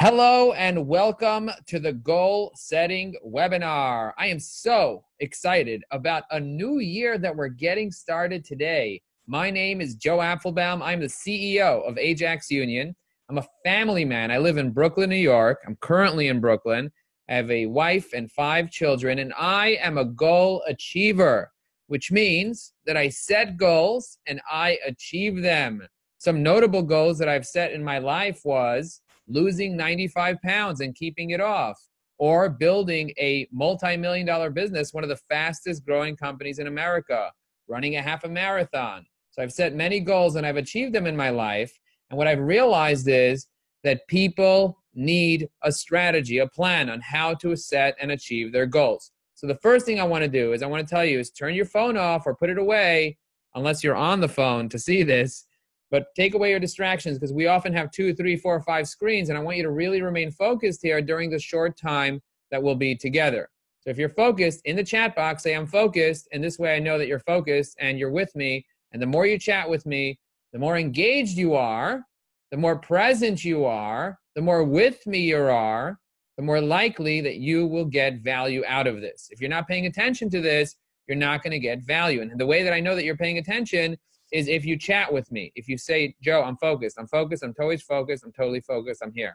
Hello and welcome to the Goal Setting Webinar. I am so excited about a new year that we're getting started today. My name is Joe Apfelbaum. I'm the CEO of Ajax Union. I'm a family man. I live in Brooklyn, New York. I'm currently in Brooklyn. I have a wife and 5 children, and I am a goal achiever, which means that I set goals and I achieve them. Some notable goals that I've set in my life was losing 95 pounds and keeping it off, or building a multi-million-dollar business, one of the fastest growing companies in America, running a half a marathon. So I've set many goals and I've achieved them in my life. And what I've realized is that people need a strategy, a plan on how to set and achieve their goals. So the first thing I want to do is I want to tell you is turn your phone off or put it away, unless you're on the phone to see this. But take away your distractions, because we often have 2, 3, 4, 5 screens, and I want you to really remain focused here during the short time that we'll be together. So if you're focused, in the chat box, say I'm focused, and this way I know that you're focused and you're with me. And the more you chat with me, the more engaged you are, the more present you are, the more with me you are, the more likely that you will get value out of this. If you're not paying attention to this, you're not going to get value. And the way that I know that you're paying attention is if you chat with me. If you say, Joe, I'm focused, I'm totally focused, I'm totally focused, I'm here.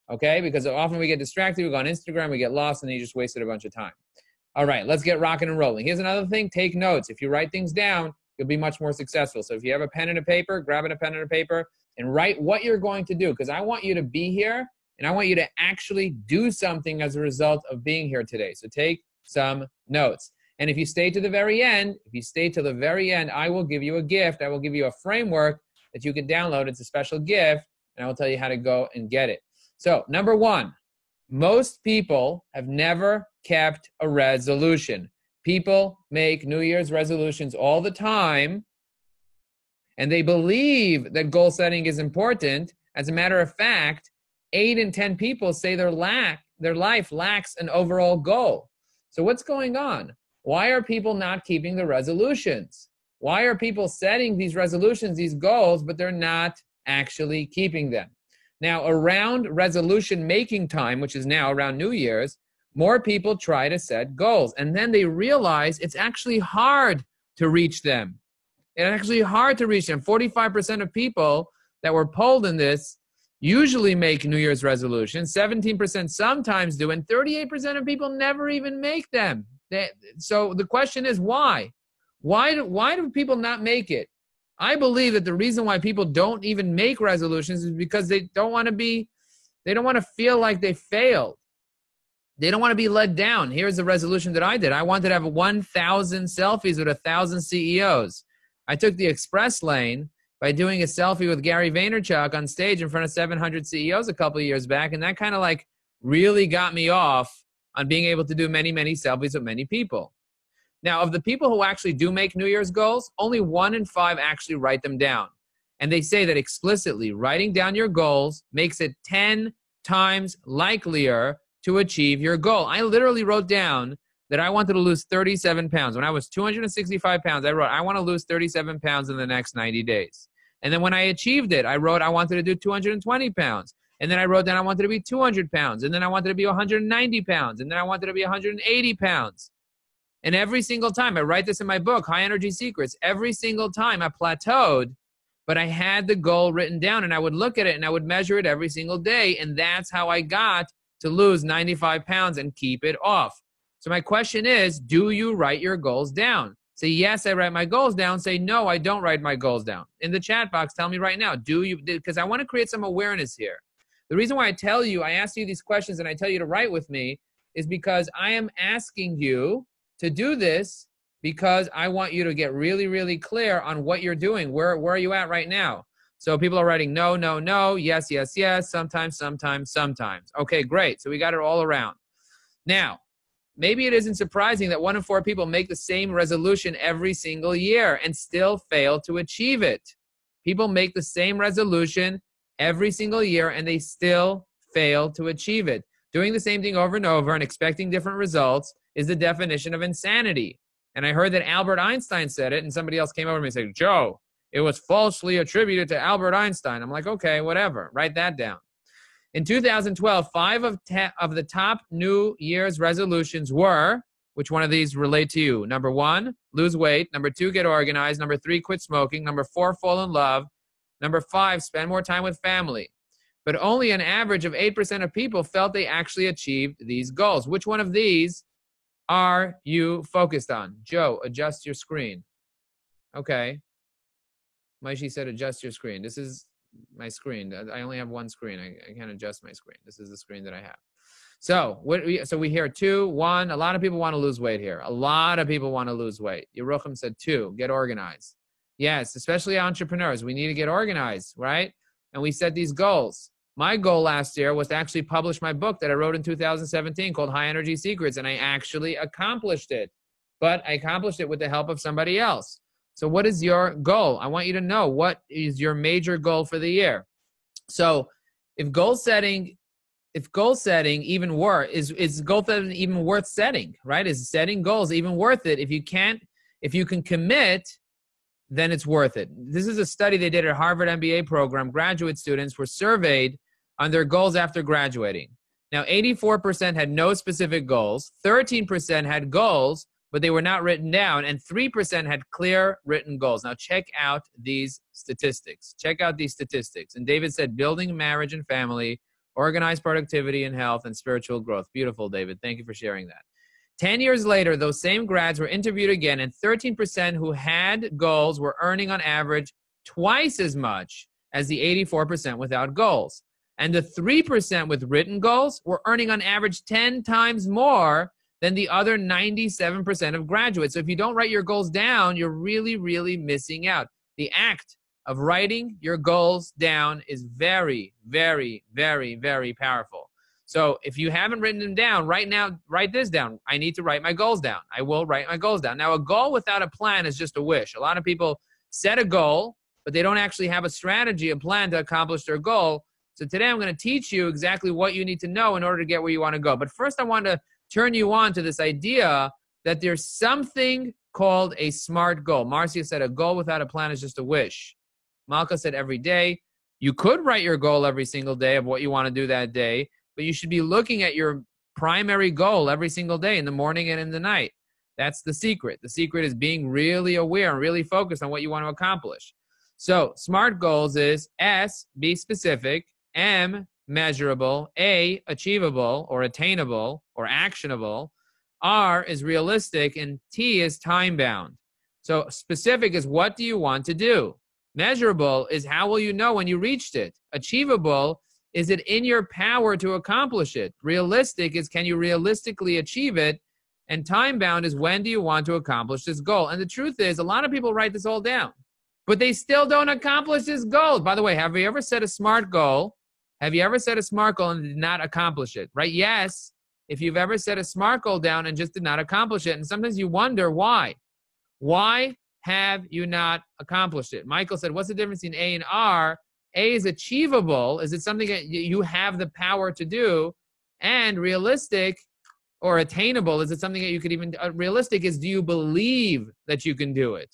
Okay? Because often we get distracted, we go on Instagram, we get lost, and then you just wasted a bunch of time. All right, let's get rocking and rolling. Here's another thing, take notes. If you write things down, you'll be much more successful. So if you have a pen and a paper, grab a pen and a paper and write what you're going to do, because I want you to be here and I want you to actually do something as a result of being here today. So take some notes. And if you stay to the very end, I will give you a gift. I will give you a framework that you can download. It's a special gift, and I will tell you how to go and get it. So, number 1, most people have never kept a resolution. People make New Year's resolutions all the time, and they believe that goal setting is important. As a matter of fact, 8 in 10 people say their life lacks an overall goal. So what's going on? Why are people not keeping the resolutions? Why are people setting these resolutions, these goals, but they're not actually keeping them? Now, around resolution making time, which is now around New Year's, more people try to set goals. And then they realize it's actually hard to reach them. It's actually hard to reach them. 45% of people that were polled in this usually make New Year's resolutions. 17% sometimes do, and 38% of people never even make them. So the question is why? Why do people not make it? I believe that the reason why people don't even make resolutions is because they don't want to feel like they failed. They don't want to be let down. Here's the resolution that I did. I wanted to have 1,000 selfies with 1,000 CEOs. I took the express lane by doing a selfie with Gary Vaynerchuk on stage in front of 700 CEOs a couple of years back, and that kind of like really got me off on being able to do many, many selfies with many people. Now, of the people who actually do make New Year's goals, only 1 in 5 actually write them down. And they say that explicitly, writing down your goals makes it 10 times likelier to achieve your goal. I literally wrote down that I wanted to lose 37 pounds. When I was 265 pounds, I wrote, I want to lose 37 pounds in the next 90 days. And then when I achieved it, I wrote, I wanted to do 220 pounds. And then I wrote down I wanted to be 200 pounds. And then I wanted to be 190 pounds. And then I wanted to be 180 pounds. And every single time, I write this in my book, High Energy Secrets, every single time I plateaued, but I had the goal written down and I would look at it and I would measure it every single day. And that's how I got to lose 95 pounds and keep it off. So my question is, do you write your goals down? Say, yes, I write my goals down. Say, no, I don't write my goals down. In the chat box, tell me right now, do you? Because I want to create some awareness here. The reason why I ask you these questions and I tell you to write with me is because I am asking you to do this because I want you to get really, really clear on what you're doing. Where are you at right now? So people are writing no, no, no, yes, yes, yes, sometimes, sometimes, sometimes. Okay, great. So we got it all around. Now, maybe it isn't surprising that 1 in 4 people make the same resolution every single year and still fail to achieve it. People make the same resolution every single year and they still fail to achieve it. Doing the same thing over and over and expecting different results is the definition of insanity. And I heard that Albert Einstein said it, and somebody else came over to me and said, Joe, it was falsely attributed to Albert Einstein. I'm like, okay, whatever. Write that down. In 2012, 5 of the top New Year's resolutions were, which one of these relate to you? Number 1, lose weight. Number 2, get organized. Number 3, quit smoking. Number 4, fall in love. Number 5, spend more time with family. But only an average of 8% of people felt they actually achieved these goals. Which one of these are you focused on? Joe, adjust your screen. Okay. Maishi said adjust your screen. This is my screen. I only have one screen. I can't adjust my screen. This is the screen that I have. So we hear 2, 1. A lot of people want to lose weight here. A lot of people want to lose weight. Yerucham said 2, get organized. Yes, especially entrepreneurs. We need to get organized, right? And we set these goals. My goal last year was to actually publish my book that I wrote in 2017 called High Energy Secrets, and I actually accomplished it. But I accomplished it with the help of somebody else. So what is your goal? I want you to know what is your major goal for the year. So if goal setting even is goal setting even worth setting, right? Is setting goals even worth it? If you can commit, then it's worth it. This is a study they did at Harvard MBA program. Graduate students were surveyed on their goals after graduating. Now, 84% had no specific goals, 13% had goals, but they were not written down, and 3% had clear written goals. Now, check out these statistics. Check out these statistics. And David said, building marriage and family, organized productivity and health, and spiritual growth. Beautiful, David. Thank you for sharing that. 10 years later, those same grads were interviewed again, and 13% who had goals were earning on average twice as much as the 84% without goals. And the 3% with written goals were earning on average 10 times more than the other 97% of graduates. So if you don't write your goals down, you're really, really missing out. The act of writing your goals down is very, very, very, very powerful. So if you haven't written them down, right now, write this down. I need to write my goals down. I will write my goals down. Now, a goal without a plan is just a wish. A lot of people set a goal, but they don't actually have a strategy, a plan to accomplish their goal. So today I'm going to teach you exactly what you need to know in order to get where you want to go. But first, I want to turn you on to this idea that there's something called a SMART goal. Marcia said a goal without a plan is just a wish. Malka said every day. You could write your goal every single day of what you want to do that day, but you should be looking at your primary goal every single day in the morning and in the night. That's the secret. The secret is being really aware and really focused on what you want to accomplish. So SMART goals is S, be specific, M, measurable, A, achievable or attainable or actionable, R is realistic, and T is time-bound. So specific is what do you want to do? Measurable is how will you know when you reached it? Achievable is it in your power to accomplish it? Realistic is can you realistically achieve it? And time-bound is when do you want to accomplish this goal? And the truth is a lot of people write this all down, but they still don't accomplish this goal. By the way, have you ever set a SMART goal? Have you ever set a SMART goal and did not accomplish it? Right? Yes. If you've ever set a SMART goal down and just did not accomplish it, and sometimes you wonder why. Why have you not accomplished it? Michael said, what's the difference between A and R? A is achievable. Is it something that you have the power to do? And realistic or attainable, is it something that you could even, realistic is do you believe that you can do it?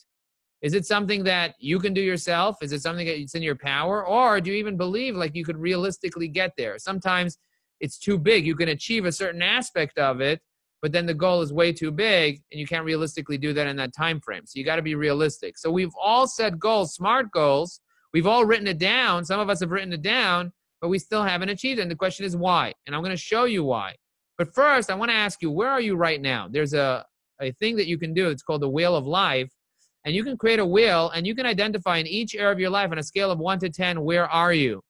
Is it something that you can do yourself? Is it something that's in your power? Or do you even believe like you could realistically get there? Sometimes it's too big. You can achieve a certain aspect of it, but then the goal is way too big and you can't realistically do that in that time frame. So you got to be realistic. So we've all set goals, SMART goals. We've all written it down. Some of us have written it down, but we still haven't achieved it. And the question is why? And I'm going to show you why. But first, I want to ask you, where are you right now? There's a thing that you can do. It's called the Wheel of Life. And you can create a wheel and you can identify in each area of your life on a scale of 1 to 10, where are you?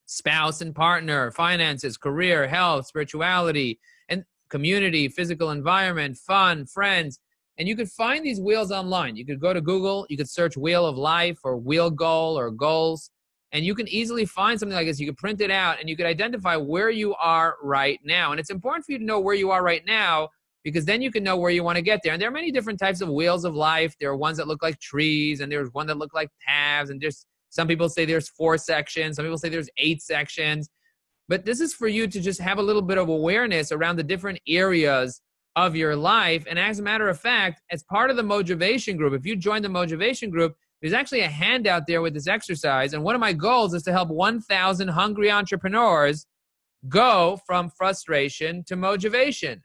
Spouse and partner, finances, career, health, spirituality, and community, physical environment, fun, friends. And you could find these wheels online. You could go to Google, you could search Wheel of Life or Wheel Goal or Goals, and you can easily find something like this. You could print it out and you could identify where you are right now. And it's important for you to know where you are right now because then you can know where you want to get there. And there are many different types of wheels of life. There are ones that look like trees, and there's one that look like paths, and there's some people say there's 4 sections. Some people say there's 8 sections. But this is for you to just have a little bit of awareness around the different areas of your life. And as a matter of fact, as part of the motivation group, if you join the motivation group, There's actually a handout there with this exercise. And one of my goals is to help 1,000 hungry entrepreneurs go from frustration to motivation.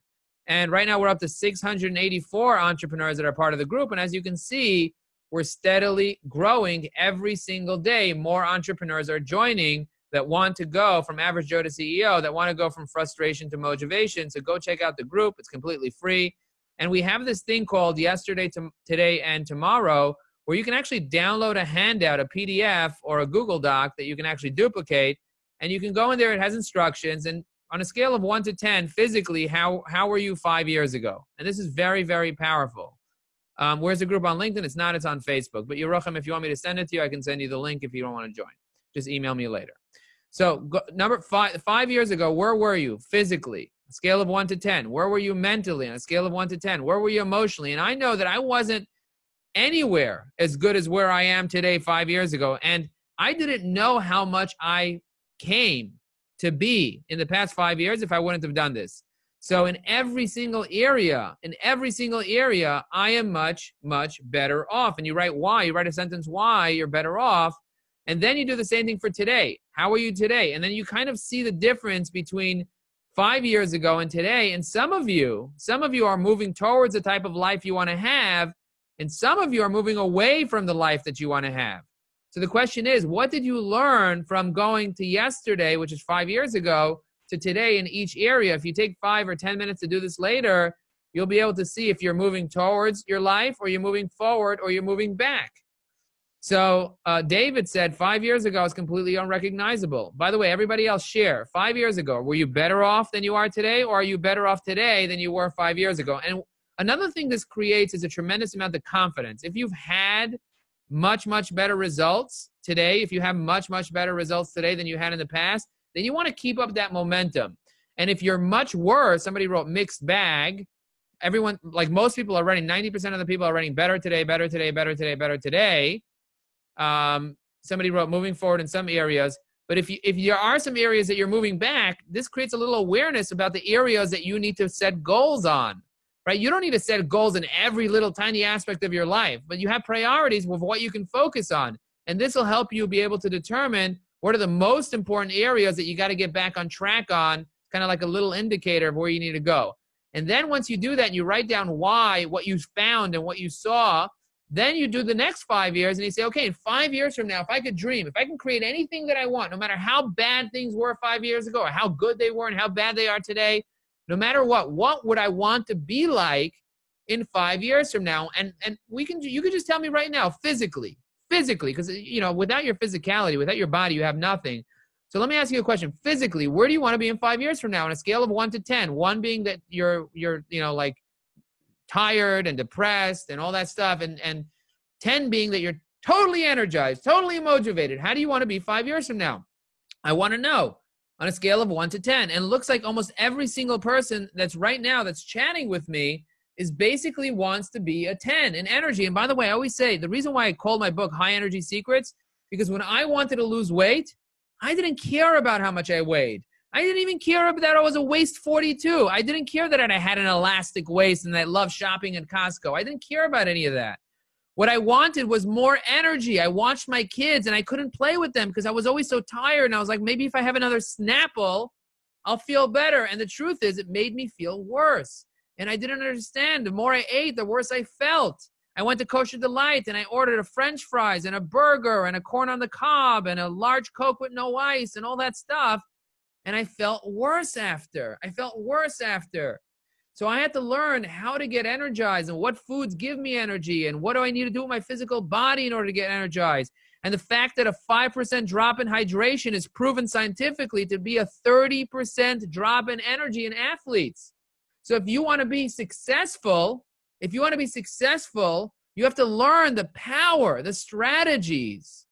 And right now we're up to 684 entrepreneurs that are part of the group. And as you can see, we're steadily growing every single day. More entrepreneurs are joining that want to go from average Joe to CEO, that want to go from frustration to motivation. So go check out the group. It's completely free. And we have this thing called Yesterday, Today, and Tomorrow, where you can actually download a handout, a PDF or a Google Doc that you can actually duplicate. And you can go in there. It has instructions. And on a scale of 1 to 10, physically, how were you 5 years ago? And this is very, very powerful. Where's the group on LinkedIn? It's not. It's on Facebook. But Yerucham, if you want me to send it to you, I can send you the link if you don't want to join. Just email me later. So number 5 years ago, where were you physically? A scale of 1 to 10. Where were you mentally on a scale of 1 to 10? Where were you emotionally? And I know that I wasn't anywhere as good as where I am today 5 years ago. And I didn't know how much I came to be in the past 5 years if I wouldn't have done this. So in every single area, I am much, much better off. And you write why, you write a sentence why you're better off. And then you do the same thing for today. How are you today? And then you kind of see the difference between 5 years ago and today. And some of you are moving towards the type of life you want to have. And some of you are moving away from the life that you want to have. So the question is, what did you learn from going to yesterday, which is 5 years ago, to today in each area? If you take 5 or 10 minutes to do this later, you'll be able to see if you're moving towards your life or you're moving forward or you're moving back. So David said 5 years ago is completely unrecognizable. By the way, everybody else share. 5 years ago, were you better off than you are today, or are you better off today than you were 5 years ago? And another thing this creates is a tremendous amount of confidence. If you've had much, much better results today, if you have much, much better results today than you had in the past, then you want to keep up that momentum. And if you're much worse, somebody wrote mixed bag. Everyone, like most people are writing, 90% of the people are writing better today, better today, better today, better today. Somebody wrote moving forward in some areas. But if there are some areas that you're moving back, this creates a little awareness about the areas that you need to set goals on. Right? You don't need to set goals in every little tiny aspect of your life, but you have priorities with what you can focus on. And this will help you be able to determine what are the most important areas that you got to get back on track on, kind of like a little indicator of where you need to go. And then once you do that, and you write down why, what you found and what you saw, then you do the next 5 years and you say, okay, in 5 years from now, if I could dream, if I can create anything that I want, no matter how bad things were 5 years ago or how good they were and how bad they are today, no matter what would I want to be like in 5 years from now? And you can just tell me right now, physically, because, you know, without your physicality, without your body, you have nothing. So let me ask you a question. Physically, where do you want to be in 5 years from now on a scale of 1 to 10? 1 being that you're, you know, like tired and depressed and all that stuff. And 10 being that you're totally energized, totally motivated. How do you want to be 5 years from now? I want to know. On a scale of 1 to 10. And it looks like almost every single person that's right now that's chatting with me is basically wants to be a 10 in energy. And by the way, I always say the reason why I called my book High Energy Secrets, because when I wanted to lose weight, I didn't care about how much I weighed. I didn't even care that I was a waist 42. I didn't care that I had an elastic waist and that I love shopping at Costco. I didn't care about any of that. What I wanted was more energy. I watched my kids and I couldn't play with them because I was always so tired. And I was like, maybe if I have another Snapple, I'll feel better. And the truth is, it made me feel worse. And I didn't understand. The more I ate, the worse I felt. I went to Kosher Delight and I ordered a French fries and a burger and a corn on the cob and a large Coke with no ice and all that stuff. And I felt worse after. So I had to learn how to get energized and what foods give me energy and what do I need to do with my physical body in order to get energized. And the fact that a 5% drop in hydration is proven scientifically to be a 30% drop in energy in athletes. So if you want to be successful, you have to learn the power, the strategies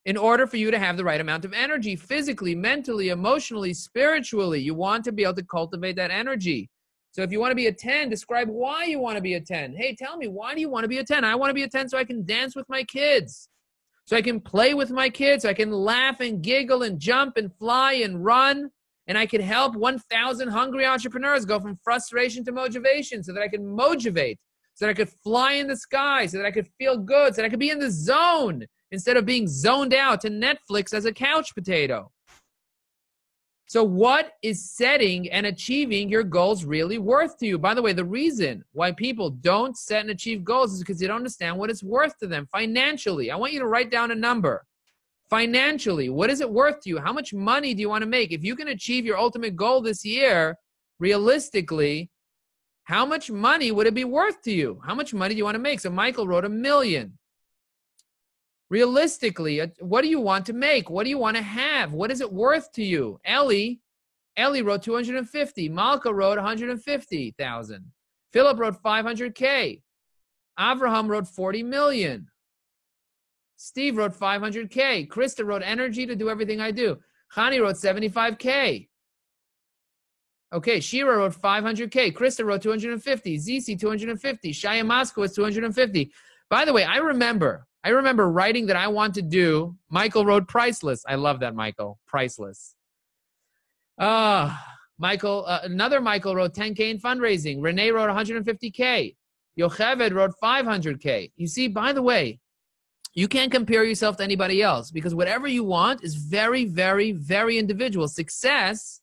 in order for you to have the right amount of energy physically, mentally, emotionally, spiritually. You want to be able to cultivate that energy. So if you want to be a 10, describe why you want to be a 10. Hey, tell me, why do you want to be a 10? I want to be a 10 so I can dance with my kids, so I can play with my kids, so I can laugh and giggle and jump and fly and run, and I can help 1,000 hungry entrepreneurs go from frustration to motivation so that I can motivate, so that I could fly in the sky, so that I could feel good, so that I could be in the zone instead of being zoned out to Netflix as a couch potato. So what is setting and achieving your goals really worth to you? By the way, the reason why people don't set and achieve goals is because they don't understand what it's worth to them financially. I want you to write down a number. Financially, what is it worth to you? How much money do you want to make? If you can achieve your ultimate goal this year, realistically, how much money would it be worth to you? How much money do you want to make? So Michael wrote $1 million. Realistically, what do you want to make? What do you want to have? What is it worth to you? Ellie wrote 250. Malka wrote 150,000. Philip wrote 500K. Avraham wrote 40 million. Steve wrote 500K. Krista wrote energy to do everything I do. Khani wrote 75K. Okay, Shira wrote 500K. Krista wrote 250. ZC 250. Shaya Moskowitz 250. By the way, I remember writing that I want to do. Michael wrote priceless. I love that, Michael. Priceless. Michael, another Michael wrote 10K in fundraising. Renee wrote 150K. Yocheved wrote 500K. You see, by the way, you can't compare yourself to anybody else because whatever you want is very, very, very individual. Success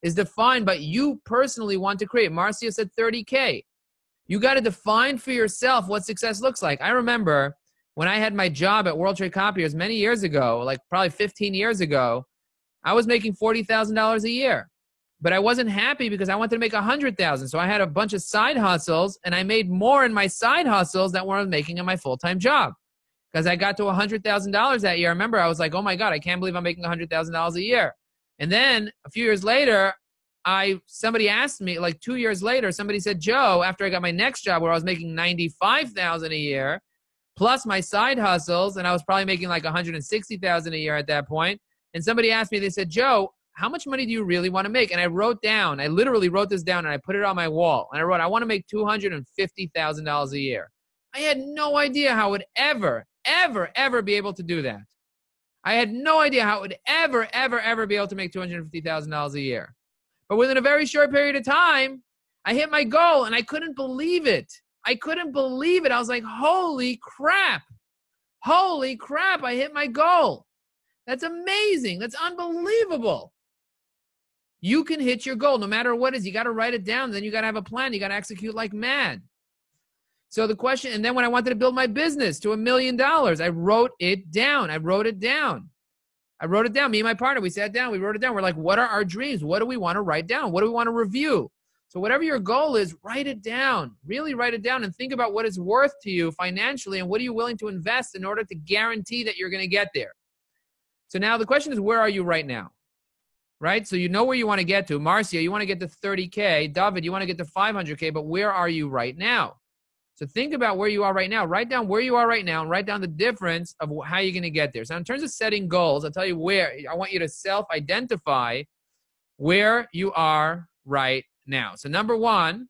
is defined by you personally want to create. Marcia said 30K. You got to define for yourself what success looks like. I remember when I had my job at World Trade Copiers many years ago, like probably 15 years ago, I was making $40,000 a year. But I wasn't happy because I wanted to make $100,000. So I had a bunch of side hustles, and I made more in my side hustles than what I was making in my full-time job. Because I got to $100,000 that year. I remember I was like, oh my God, I can't believe I'm making $100,000 a year. And then a few years later, somebody asked me, like 2 years later, somebody said, Joe, after I got my next job where I was making $95,000 a year, plus my side hustles, and I was probably making like $160,000 a year at that point. And somebody asked me, they said, Joe, how much money do you really want to make? And I literally wrote this down and I put it on my wall. And I wrote, I want to make $250,000 a year. I had no idea how I would ever be able to do that. I had no idea how I would ever be able to make $250,000 a year. But within a very short period of time, I hit my goal and I couldn't believe it. I was like, holy crap, I hit my goal. That's amazing. That's unbelievable. You can hit your goal no matter what it is. You got to write it down. Then you got to have a plan. You got to execute like mad. So the question, and then when I wanted to build my business to $1 million, I wrote it down. Me and my partner, we sat down, we wrote it down. We're like, what are our dreams? What do we want to write down? What do we want to review? So whatever your goal is, write it down. Really write it down and think about what it's worth to you financially and what are you willing to invest in order to guarantee that you're going to get there. So now the question is, where are you right now? Right? So you know where you want to get to. Marcia, you want to get to 30K. David, you want to get to 500K, but where are you right now? So think about where you are right now. Write down where you are right now and write down the difference of how you're going to get there. So in terms of setting goals, I'll tell you where. I want you to self-identify where you are right now. So number one,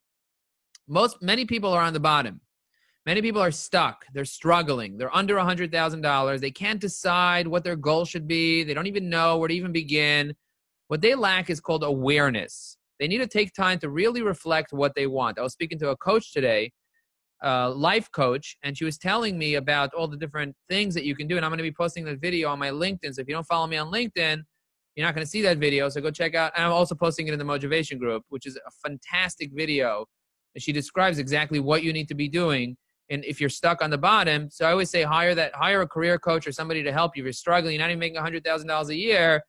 many people are on the bottom. Many people are stuck. They're struggling. They're under $100,000. They can't decide what their goal should be. They don't even know where to even begin. What they lack is called awareness. They need to take time to really reflect what they want. I was speaking to a coach today, life coach, and she was telling me about all the different things that you can do. And I'm going to be posting that video on my LinkedIn. So if you don't follow me on LinkedIn, you're not going to see that video. So go check out. And I'm also posting it in the Motivation Group, which is a fantastic video. And she describes exactly what you need to be doing. And if you're stuck on the bottom, so I always say hire a career coach or somebody to help you. If you're struggling, you're not even making $100,000 a year,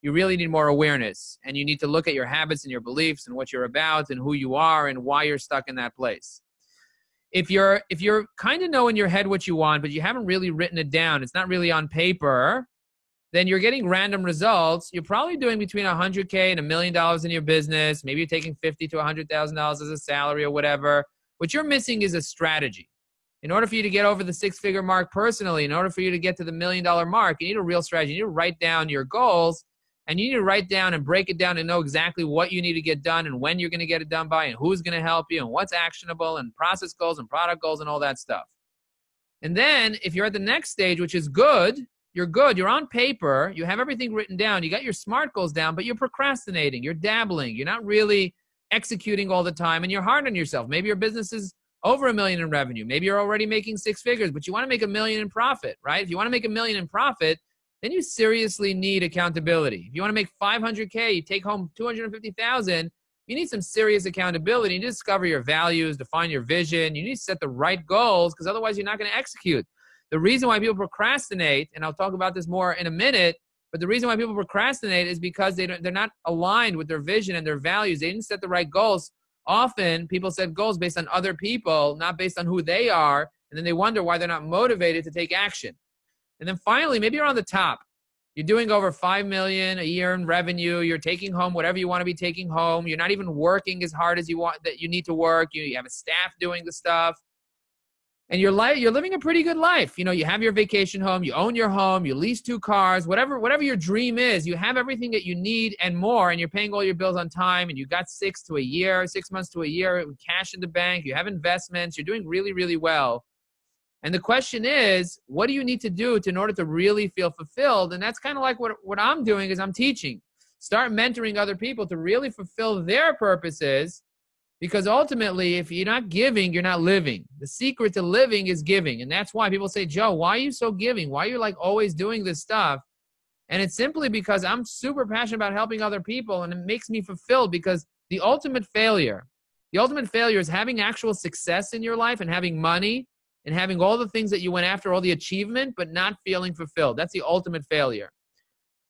you really need more awareness. And you need to look at your habits and your beliefs and what you're about and who you are and why you're stuck in that place. If you're kind of know in your head what you want, but you haven't really written it down, it's not really on paper, then you're getting random results. You're probably doing between $100K and $1 million in your business. Maybe you're taking $50,000 to $100,000 as a salary or whatever. What you're missing is a strategy. In order for you to get over the six-figure mark personally, in order for you to get to the $1 million mark, you need a real strategy. You need to write down your goals, and you need to write down and break it down and know exactly what you need to get done and when you're going to get it done by and who's going to help you and what's actionable and process goals and product goals and all that stuff. And then if you're at the next stage, which is good, you're on paper, you have everything written down, you got your SMART goals down, but you're procrastinating, you're dabbling, you're not really executing all the time, and you're hard on yourself. Maybe your business is over $1 million in revenue. Maybe you're already making 6 figures, but you want to make $1 million in profit, right? If you want to make $1 million in profit, then you seriously need accountability. If you want to make 500K, you take home 250,000, you need some serious accountability. You need to discover your values, define your vision. You need to set the right goals, because otherwise you're not going to execute. The reason why people procrastinate, and I'll talk about this more in a minute, but the reason why people procrastinate is because they're not aligned with their vision and their values. They didn't set the right goals. Often people set goals based on other people, not based on who they are, and then they wonder why they're not motivated to take action. And then finally, maybe you're on the top. You're doing over $5 million a year in revenue. You're taking home whatever you want to be taking home. You're not even working as hard as you want that you need to work. You have a staff doing the stuff. And you're living a pretty good life. You know, you have your vacation home, you own your home, you lease 2 cars, whatever your dream is, you have everything that you need and more, and you're paying all your bills on time, and you got 6 months to a year, cash in the bank, you have investments, you're doing really, really well. And the question is, what do you need to do in order to really feel fulfilled? And that's kind of like what I'm doing is I'm teaching. Start mentoring other people to really fulfill their purposes. Because ultimately, if you're not giving, you're not living. The secret to living is giving. And that's why people say, Joe, why are you so giving? Why are you like always doing this stuff? And it's simply because I'm super passionate about helping other people, and it makes me fulfilled, because the ultimate failure is having actual success in your life and having money and having all the things that you went after, all the achievement, but not feeling fulfilled. That's the ultimate failure.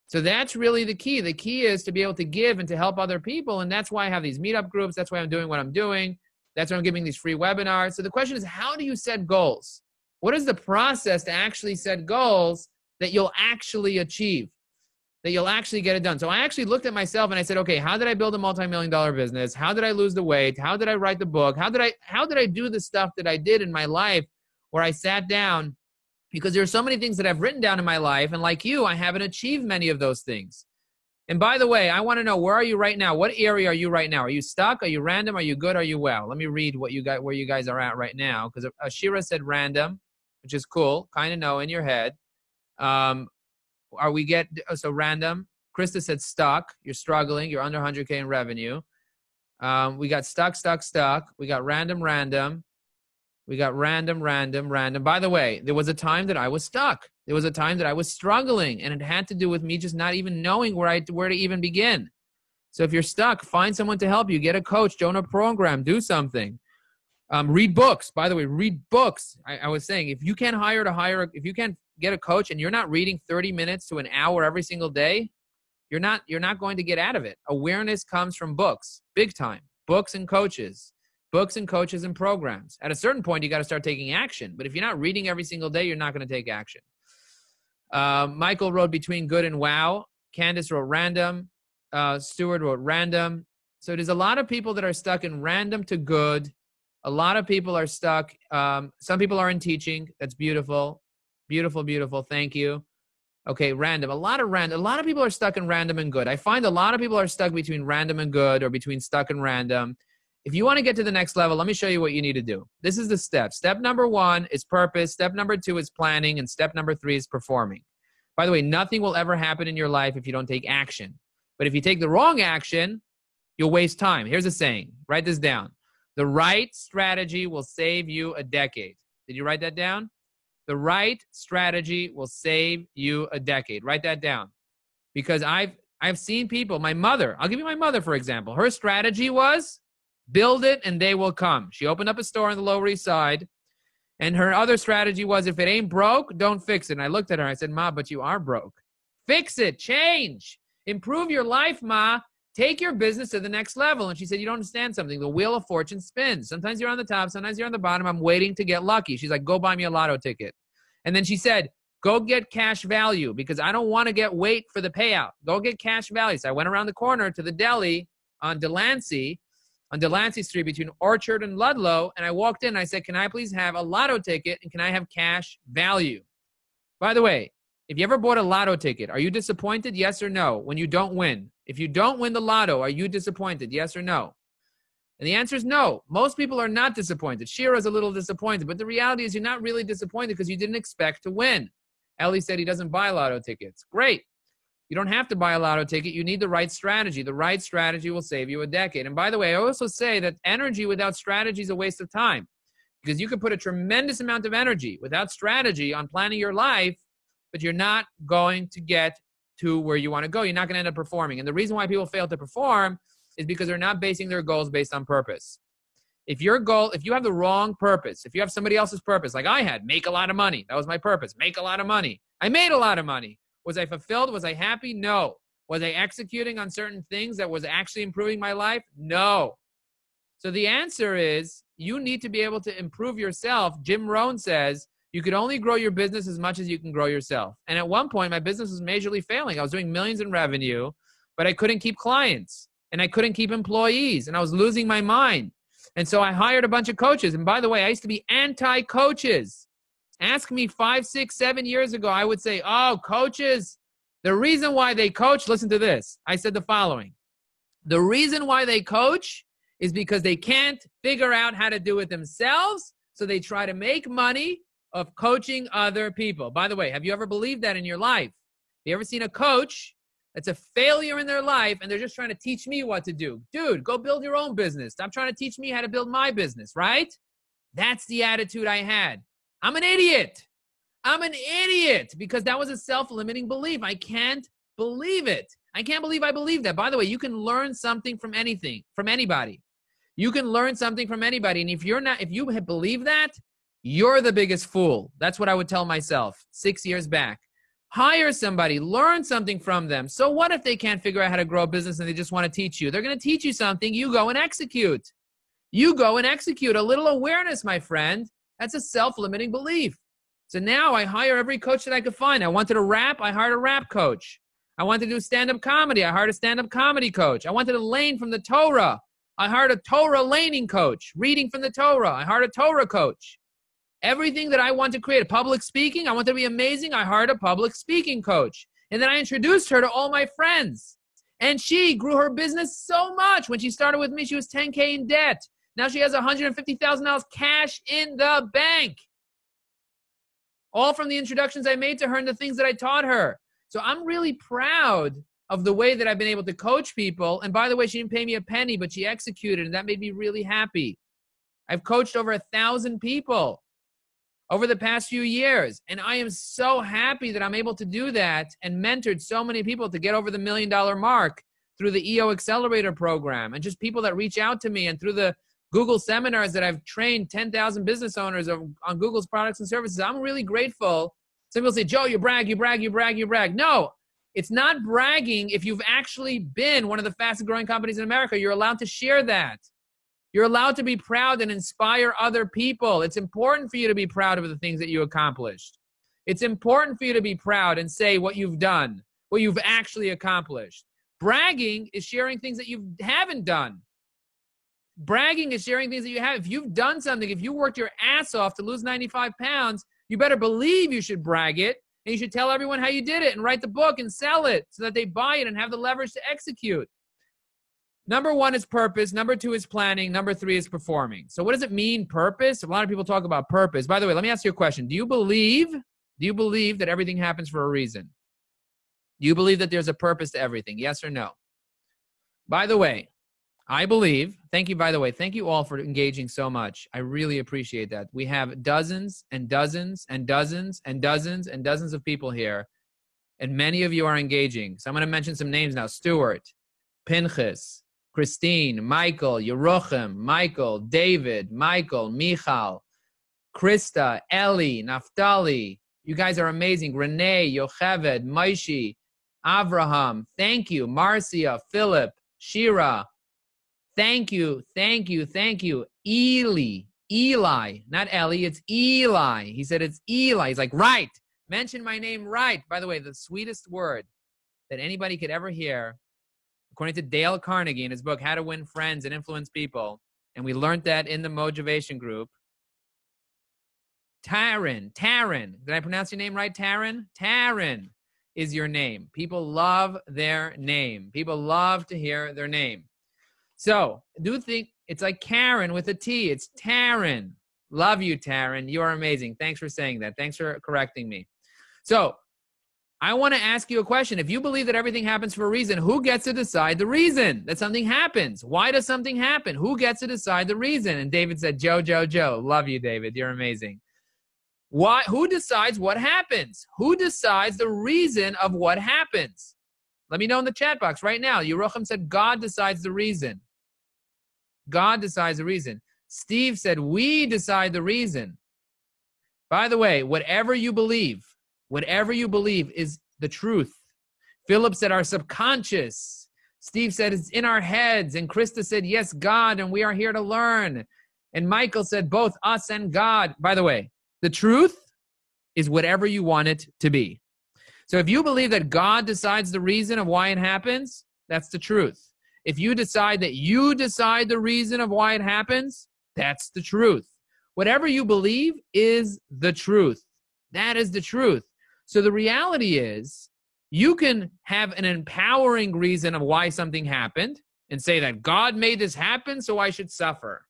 So that's really the key. The key is to be able to give and to help other people. And that's why I have these meetup groups. That's why I'm doing what I'm doing. That's why I'm giving these free webinars. So the question is, how do you set goals? What is the process to actually set goals that you'll actually achieve, that you'll actually get it done? So I actually looked at myself and I said, okay, how did I build a multi-million-dollar business? How did I lose the weight? How did I write the book? How did I do the stuff that I did in my life, where I sat down? Because there are so many things that I've written down in my life, and like you, I haven't achieved many of those things. And by the way, I want to know, where are you right now? What area are you right now? Are you stuck? Are you random? Are you good? Are you well? Let me read where you guys are at right now, because Ashira said random, which is cool. Kind of know in your head. So random. Krista said stuck. You're struggling. You're under 100K in revenue. We got stuck. We got random. We got random. By the way, there was a time that I was stuck. There was a time that I was struggling, and it had to do with me just not even knowing where to even begin. So if you're stuck, find someone to help you. Get a coach, join a program, do something. Read books. By the way, read books. I was saying, if you can't if you can't get a coach and you're not reading 30 minutes to an hour every single day, you're not going to get out of it. Awareness comes from books, big time. Books and coaches. Books and coaches and programs. At a certain point, you got to start taking action. But if you're not reading every single day, you're not going to take action. Michael wrote between good and wow. Candace wrote random. Stuart wrote random. So there's a lot of people that are stuck in random to good. A lot of people are stuck. Some people are in teaching. That's beautiful. Beautiful. Thank you. Okay, random. A lot of people are stuck in random and good. I find a lot of people are stuck between random and good, or between stuck and random. If you want to get to the next level, let me show you what you need to do. This is the steps. Step number 1 is purpose. Step number 2 is planning. And step number 3 is performing. By the way, nothing will ever happen in your life if you don't take action. But if you take the wrong action, you'll waste time. Here's a saying. Write this down. The right strategy will save you a decade. Did you write that down? The right strategy will save you a decade. Write that down. Because I've seen people, my mother, I'll give you my mother, for example. Her strategy was, build it and they will come. She opened up a store on the Lower East Side, and her other strategy was, if it ain't broke, don't fix it. And I looked at her and I said, Ma, but you are broke. Fix it. Change. Improve your life, Ma. Take your business to the next level. And she said, you don't understand something. The wheel of fortune spins. Sometimes you're on the top. Sometimes you're on the bottom. I'm waiting to get lucky. She's like, go buy me a lotto ticket. And then she said, go get cash value, because I don't want to wait for the payout. Go get cash value. So I went around the corner to the deli on Delancey Street between Orchard and Ludlow, and I walked in and I said, can I please have a lotto ticket, and can I have cash value? By the way, if you ever bought a lotto ticket, are you disappointed? Yes or no? When you don't win. If you don't win the lotto, are you disappointed? Yes or no? And the answer is no. Most people are not disappointed. Shira's a little disappointed, but the reality is you're not really disappointed because you didn't expect to win. Ellie said he doesn't buy lotto tickets. Great. You don't have to buy a lotto ticket. You need the right strategy. The right strategy will save you a decade. And by the way, I also say that energy without strategy is a waste of time. Because you can put a tremendous amount of energy without strategy on planning your life, but you're not going to get to where you want to go. You're not going to end up performing. And the reason why people fail to perform is because they're not basing their goals based on purpose. If you have the wrong purpose, if you have somebody else's purpose, like I had, make a lot of money. That was my purpose. Make a lot of money. I made a lot of money. Was I fulfilled? Was I happy? No. Was I executing on certain things that was actually improving my life? No. So the answer is you need to be able to improve yourself. Jim Rohn says you could only grow your business as much as you can grow yourself. And at one point, my business was majorly failing. I was doing millions in revenue, but I couldn't keep clients and I couldn't keep employees and I was losing my mind. And so I hired a bunch of coaches. And by the way, I used to be anti-coaches. Ask me 5, 6, 7 years ago, I would say, oh, coaches, the reason why they coach, listen to this. I said the following. The reason why they coach is because they can't figure out how to do it themselves. So they try to make money of coaching other people. By the way, have you ever believed that in your life? Have you ever seen a coach that's a failure in their life and they're just trying to teach me what to do? Dude, go build your own business. Stop trying to teach me how to build my business, right? That's the attitude I had. I'm an idiot. I'm an idiot because that was a self-limiting belief. I can't believe it. I can't believe I believe that. By the way, you can learn something from anything, from anybody. You can learn something from anybody. And if you have believed that, you're the biggest fool. That's what I would tell myself 6 years back. Hire somebody, learn something from them. So what if they can't figure out how to grow a business and they just want to teach you? They're going to teach you something. You go and execute. You go and execute. A little awareness, my friend. That's a self-limiting belief. So now I hire every coach that I could find. I wanted to rap. I hired a rap coach. I wanted to do stand-up comedy. I hired a stand-up comedy coach. I wanted to lane from the Torah. I hired a Torah laning coach, reading from the Torah. I hired a Torah coach. Everything that I want to create, public speaking, I want to be amazing. I hired a public speaking coach. And then I introduced her to all my friends. And she grew her business so much. When she started with me, she was $10K in debt. Now she has $150,000 cash in the bank. All from the introductions I made to her and the things that I taught her. So I'm really proud of the way that I've been able to coach people. And by the way, she didn't pay me a penny, but she executed, and that made me really happy. I've coached over 1,000 people over the past few years. And I am so happy that I'm able to do that and mentored so many people to get over the $1 million mark through the EO Accelerator program and just people that reach out to me and through the Google seminars that I've trained 10,000 business owners on Google's products and services. I'm really grateful. Some people say, Joe, you brag, you brag, you brag, you brag. No, it's not bragging. If you've actually been one of the fastest growing companies in America, you're allowed to share that. You're allowed to be proud and inspire other people. It's important for you to be proud of the things that you accomplished. It's important for you to be proud and say what you've done, what you've actually accomplished. Bragging is sharing things that you haven't done. Bragging is sharing things that you have. If you've done something, if you worked your ass off to lose 95 pounds, you better believe you should brag it, and you should tell everyone how you did it and write the book and sell it so that they buy it and have the leverage to execute. Number 1 is purpose. Number 2 is planning. Number 3 is performing. So what does it mean, purpose? A lot of people talk about purpose. By the way, let me ask you a question. Do you believe that everything happens for a reason? Do you believe that there's a purpose to everything? Yes or no? By the way, I believe, thank you, by the way, thank you all for engaging so much. I really appreciate that. We have dozens and dozens and dozens and dozens and dozens of people here, and many of you are engaging. So I'm going to mention some names now. Stuart, Pinchas, Christine, Michael, Yeruchim, Michael, David, Michael, Michal, Krista, Ellie, Naftali. You guys are amazing. Renee, Yocheved, Maishi, Avraham. Thank you. Marcia, Philip, Shira. Thank you, thank you, thank you. Eli, not Ellie, it's Eli. He said it's Eli. He's like, right. Mention my name right. By the way, the sweetest word that anybody could ever hear, according to Dale Carnegie in his book, How to Win Friends and Influence People, and we learned that in the Motivation Group. Taryn. Did I pronounce your name right, Taryn? Taryn is your name. People love their name. People love to hear their name. So, do think it's like Karen with a T. It's Taryn. Love you, Taryn. You are amazing. Thanks for saying that. Thanks for correcting me. So, I want to ask you a question. If you believe that everything happens for a reason, who gets to decide the reason that something happens? Why does something happen? Who gets to decide the reason? And David said, Joe. Love you, David. You're amazing. Why? Who decides what happens? Who decides the reason of what happens? Let me know in the chat box right now. Yerucham said, God decides the reason. God decides the reason. Steve said, we decide the reason. By the way, whatever you believe is the truth. Philip said, our subconscious. Steve said, it's in our heads. And Krista said, yes, God, and we are here to learn. And Michael said, both us and God. By the way, the truth is whatever you want it to be. So if you believe that God decides the reason of why it happens, that's the truth. If you decide that you decide the reason of why it happens, that's the truth. Whatever you believe is the truth. That is the truth. So the reality is, you can have an empowering reason of why something happened and say that God made this happen, so I should suffer.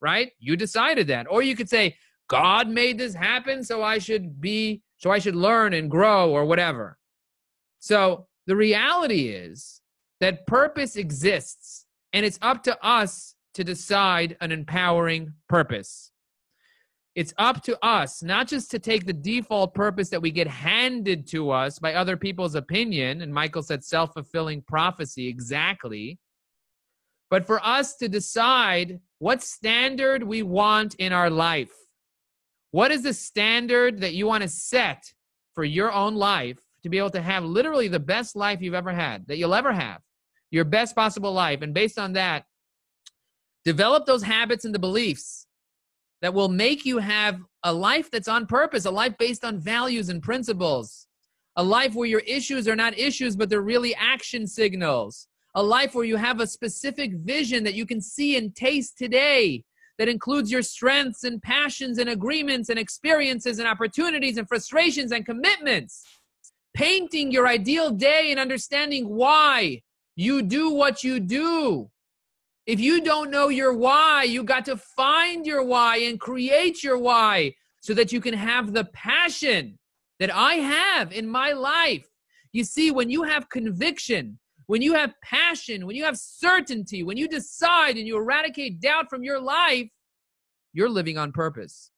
Right? You decided that. Or you could say, God made this happen, so I should learn and grow or whatever. So the reality is that purpose exists, and it's up to us to decide an empowering purpose. It's up to us, not just to take the default purpose that we get handed to us by other people's opinion, and Michael said self-fulfilling prophecy, exactly, but for us to decide what standard we want in our life. What is the standard that you want to set for your own life to be able to have literally the best life you've ever had, that you'll ever have, your best possible life? And based on that, develop those habits and the beliefs that will make you have a life that's on purpose, a life based on values and principles, a life where your issues are not issues, but they're really action signals, a life where you have a specific vision that you can see and taste today, that includes your strengths and passions and agreements and experiences and opportunities and frustrations and commitments. Painting your ideal day and understanding why you do what you do. If you don't know your why, you got to find your why and create your why so that you can have the passion that I have in my life. You see, when you have conviction, when you have passion, when you have certainty, when you decide and you eradicate doubt from your life, you're living on purpose.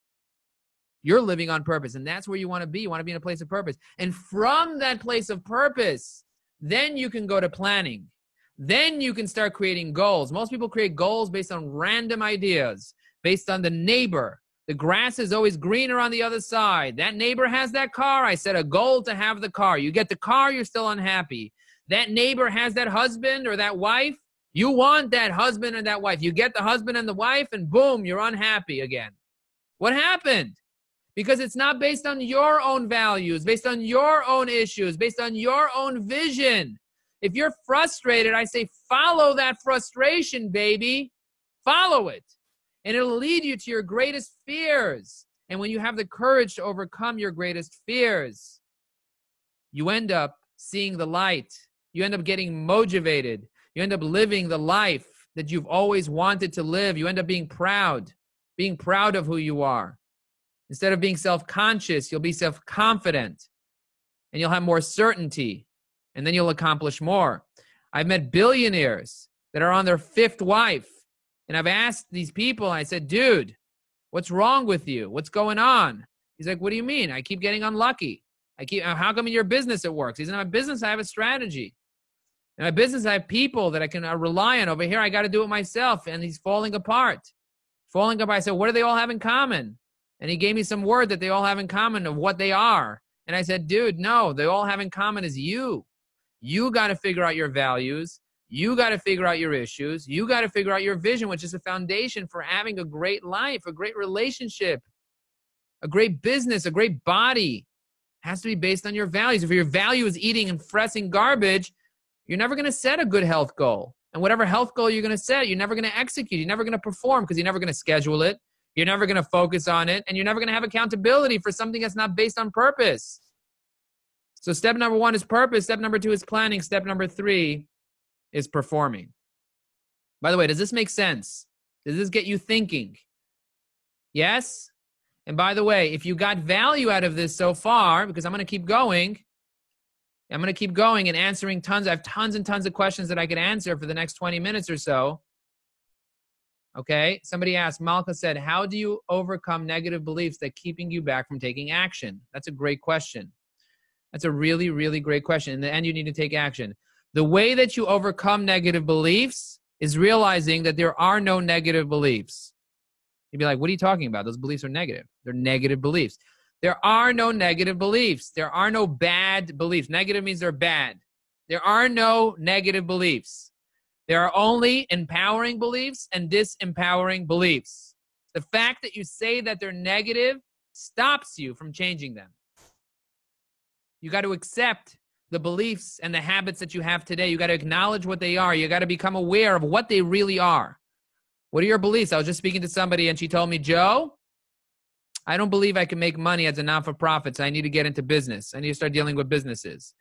You're living on purpose, and that's where you want to be. You want to be in a place of purpose. And from that place of purpose, then you can go to planning. Then you can start creating goals. Most people create goals based on random ideas, based on the neighbor. The grass is always greener on the other side. That neighbor has that car. I set a goal to have the car. You get the car, you're still unhappy. That neighbor has that husband or that wife. You want that husband and that wife. You get the husband and the wife, and boom, you're unhappy again. What happened? Because it's not based on your own values, based on your own issues, based on your own vision. If you're frustrated, I say follow that frustration, baby. Follow it. And it'll lead you to your greatest fears. And when you have the courage to overcome your greatest fears, you end up seeing the light. You end up getting motivated. You end up living the life that you've always wanted to live. You end up being proud of who you are. Instead of being self-conscious, you'll be self-confident. And you'll have more certainty. And then you'll accomplish more. I've met billionaires that are on their fifth wife. And I've asked these people, I said, dude, what's wrong with you? What's going on? He's like, what do you mean? I keep getting unlucky. How come in your business it works? He said, in my business, I have a strategy. In my business, I have people that I can rely on. Over here, I got to do it myself. And he's falling apart. I said, what do they all have in common? And he gave me some word that they all have in common of what they are. And I said, dude, no, they all have in common is you. You got to figure out your values. You got to figure out your issues. You got to figure out your vision, which is a foundation for having a great life, a great relationship, a great business, a great body. It has to be based on your values. If your value is eating and fressen garbage, you're never going to set a good health goal. And whatever health goal you're going to set, you're never going to execute. You're never going to perform because you're never going to schedule it. You're never going to focus on it. And you're never going to have accountability for something that's not based on purpose. So step number 1 is purpose. Step number 2 is planning. Step number 3 is performing. By the way, does this make sense? Does this get you thinking? Yes? And by the way, if you got value out of this so far, because I'm going to keep going, I'm going to keep going and answering tons. I have tons and tons of questions that I could answer for the next 20 minutes or so. Okay. Somebody asked, Malka said, how do you overcome negative beliefs that keeping you back from taking action? That's a great question. That's a really, really great question. In the end, you need to take action. The way that you overcome negative beliefs is realizing that there are no negative beliefs. You'd be like, what are you talking about? Those beliefs are negative. They're negative beliefs. There are no negative beliefs. There are no bad beliefs. Negative means they're bad. There are no negative beliefs. There are only empowering beliefs and disempowering beliefs. The fact that you say that they're negative stops you from changing them. You got to accept the beliefs and the habits that you have today. You got to acknowledge what they are. You got to become aware of what they really are. What are your beliefs? I was just speaking to somebody and she told me, Joe, I don't believe I can make money as a non-for-profit, so I need to get into business. I need to start dealing with businesses.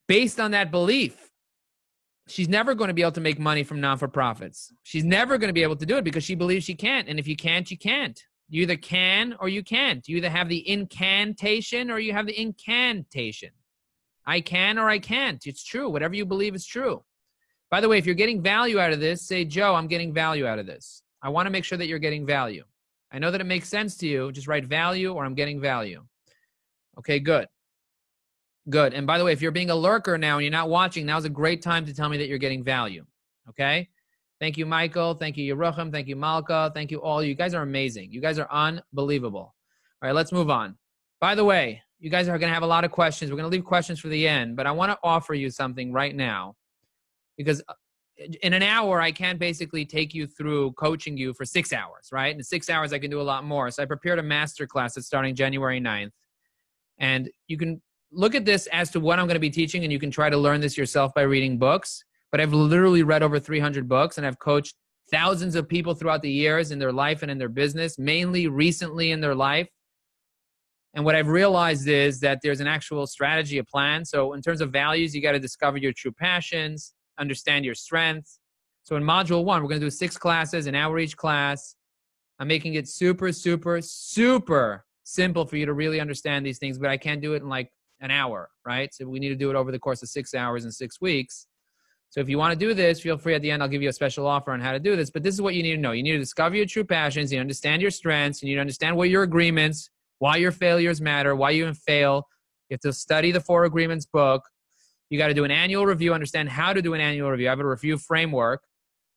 Based on that belief, she's never going to be able to make money from non-for-profits. She's never going to be able to do it because she believes she can't. And if you can't, you can't. You either can or you can't. You either have the incantation or you have the incantation. I can or I can't. It's true. Whatever you believe is true. By the way, if you're getting value out of this, say, Joe, I'm getting value out of this. I want to make sure that you're getting value. I know that it makes sense to you. Just write value or I'm getting value. Okay, good. Good. And by the way, if you're being a lurker now and you're not watching, now's a great time to tell me that you're getting value. Okay? Thank you, Michael. Thank you, Yerucham. Thank you, Malka. Thank you all. You guys are amazing. You guys are unbelievable. All right, let's move on. By the way, you guys are going to have a lot of questions. We're going to leave questions for the end, but I want to offer you something right now because in an hour, I can't basically take you through coaching you for 6 hours, right? In 6 hours, I can do a lot more. So I prepared a masterclass that's starting January 9th. And you can look at this as to what I'm going to be teaching, and you can try to learn this yourself by reading books. But I've literally read over 300 books, and I've coached thousands of people throughout the years in their life and in their business, mainly recently in their life. And what I've realized is that there's an actual strategy, a plan. So in terms of values, you got to discover your true passions, understand your strengths. So in module 1, we're going to do 6 classes, an hour each class. I'm making it super, super, super simple for you to really understand these things, but I can't do it in like an hour, right? So we need to do it over the course of 6 hours and 6 weeks. So if you want to do this, feel free at the end. I'll give you a special offer on how to do this. But this is what you need to know. You need to discover your true passions. You need to understand your strengths. You need to understand what your agreements, why your failures matter, why you fail. You have to study the 4 Agreements book. You got to do an annual review, understand how to do an annual review. I have a review framework.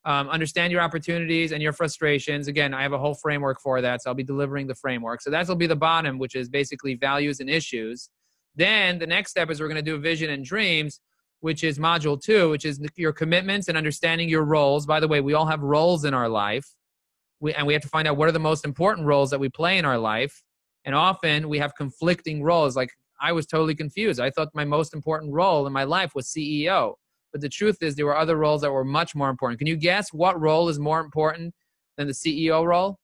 Understand your opportunities and your frustrations. Again, I have a whole framework for that, so I'll be delivering the framework. So that'll be the bottom, which is basically values and issues. Then the next step is we're going to do vision and dreams, which is module 2, which is your commitments and understanding your roles. By the way, we all have roles in our life, and we have to find out what are the most important roles that we play in our life. And often we have conflicting roles. Like I was totally confused. I thought my most important role in my life was CEO. But the truth is there were other roles that were much more important. Can you guess what role is more important than the CEO role?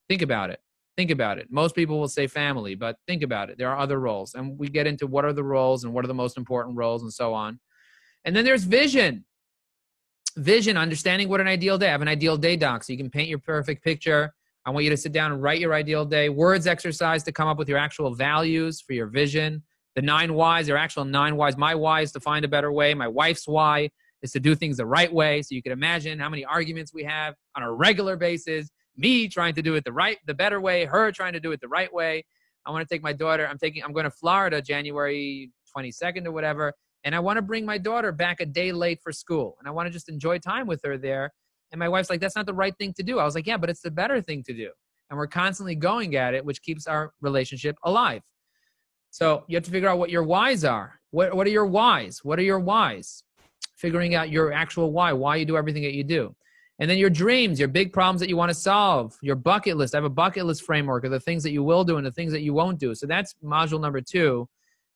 Think about it. Think about it. Most people will say family, but think about it. There are other roles. And we get into what are the roles and what are the most important roles and so on. And then there's vision. Vision, understanding what an ideal day. I have an ideal day doc, so you can paint your perfect picture. I want you to sit down and write your ideal day. Words exercise to come up with your actual values for your vision. The 9 whys, there are actual 9 whys. My why is to find a better way. My wife's why is to do things the right way. So you can imagine how many arguments we have on a regular basis. Me trying to do it the better way, her trying to do it the right way. I want to take my daughter. I'm going to Florida January 22nd or whatever. And I want to bring my daughter back a day late for school. And I want to just enjoy time with her there. And my wife's like, that's not the right thing to do. I was like, yeah, but it's the better thing to do. And we're constantly going at it, which keeps our relationship alive. So you have to figure out what your whys are. What are your whys? What are your whys? Figuring out your actual why you do everything that you do. And then your dreams, your big problems that you want to solve, your bucket list. I have a bucket list framework of the things that you will do and the things that you won't do. So that's module number 2.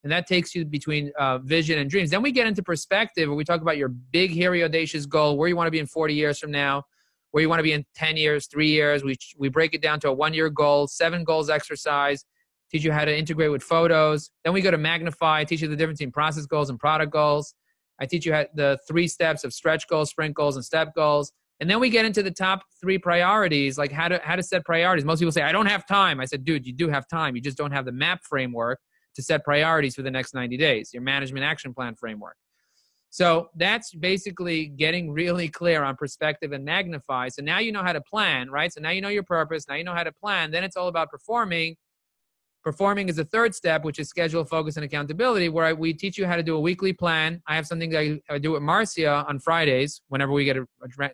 And that takes you between vision and dreams. Then we get into perspective where we talk about your big, hairy, audacious goal, where you want to be in 40 years from now, where you want to be in 10 years, 3 years. We break it down to a 1-year goal, 7 goals exercise, teach you how to integrate with photos. Then we go to magnify, I teach you the difference between process goals and product goals. I teach you the 3 steps of stretch goals, sprint goals, and step goals. And then we get into the top 3 priorities, like how to set priorities. Most people say, I don't have time. I said, dude, you do have time. You just don't have the MAP framework. to set priorities for the next 90 days, your management action plan framework. So that's basically getting really clear on perspective and magnify. So now you know how to plan, right? So now you know your purpose. Now you know how to plan. Then it's all about performing. Performing is the third step, which is schedule, focus, and accountability, where we teach you how to do a weekly plan. I have something that I do with Marcia on Fridays whenever we get a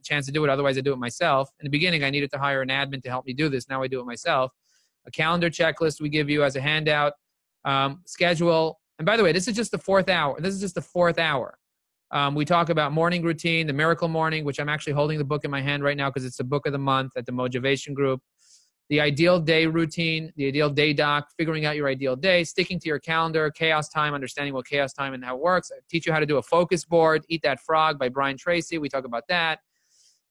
chance to do it. Otherwise, I do it myself. In the beginning, I needed to hire an admin to help me do this. Now I do it myself. A calendar checklist we give you as a handout. Schedule. And by the way, this is just the fourth hour. This is just the fourth hour. We talk about morning routine, the miracle morning, which I'm actually holding the book in my hand right now because it's the book of the month at the Motivation Group. The ideal day routine, the ideal day doc, figuring out your ideal day, sticking to your calendar, chaos time, understanding what chaos time and how it works. I teach you how to do a focus board, Eat That Frog by Brian Tracy. We talk about that.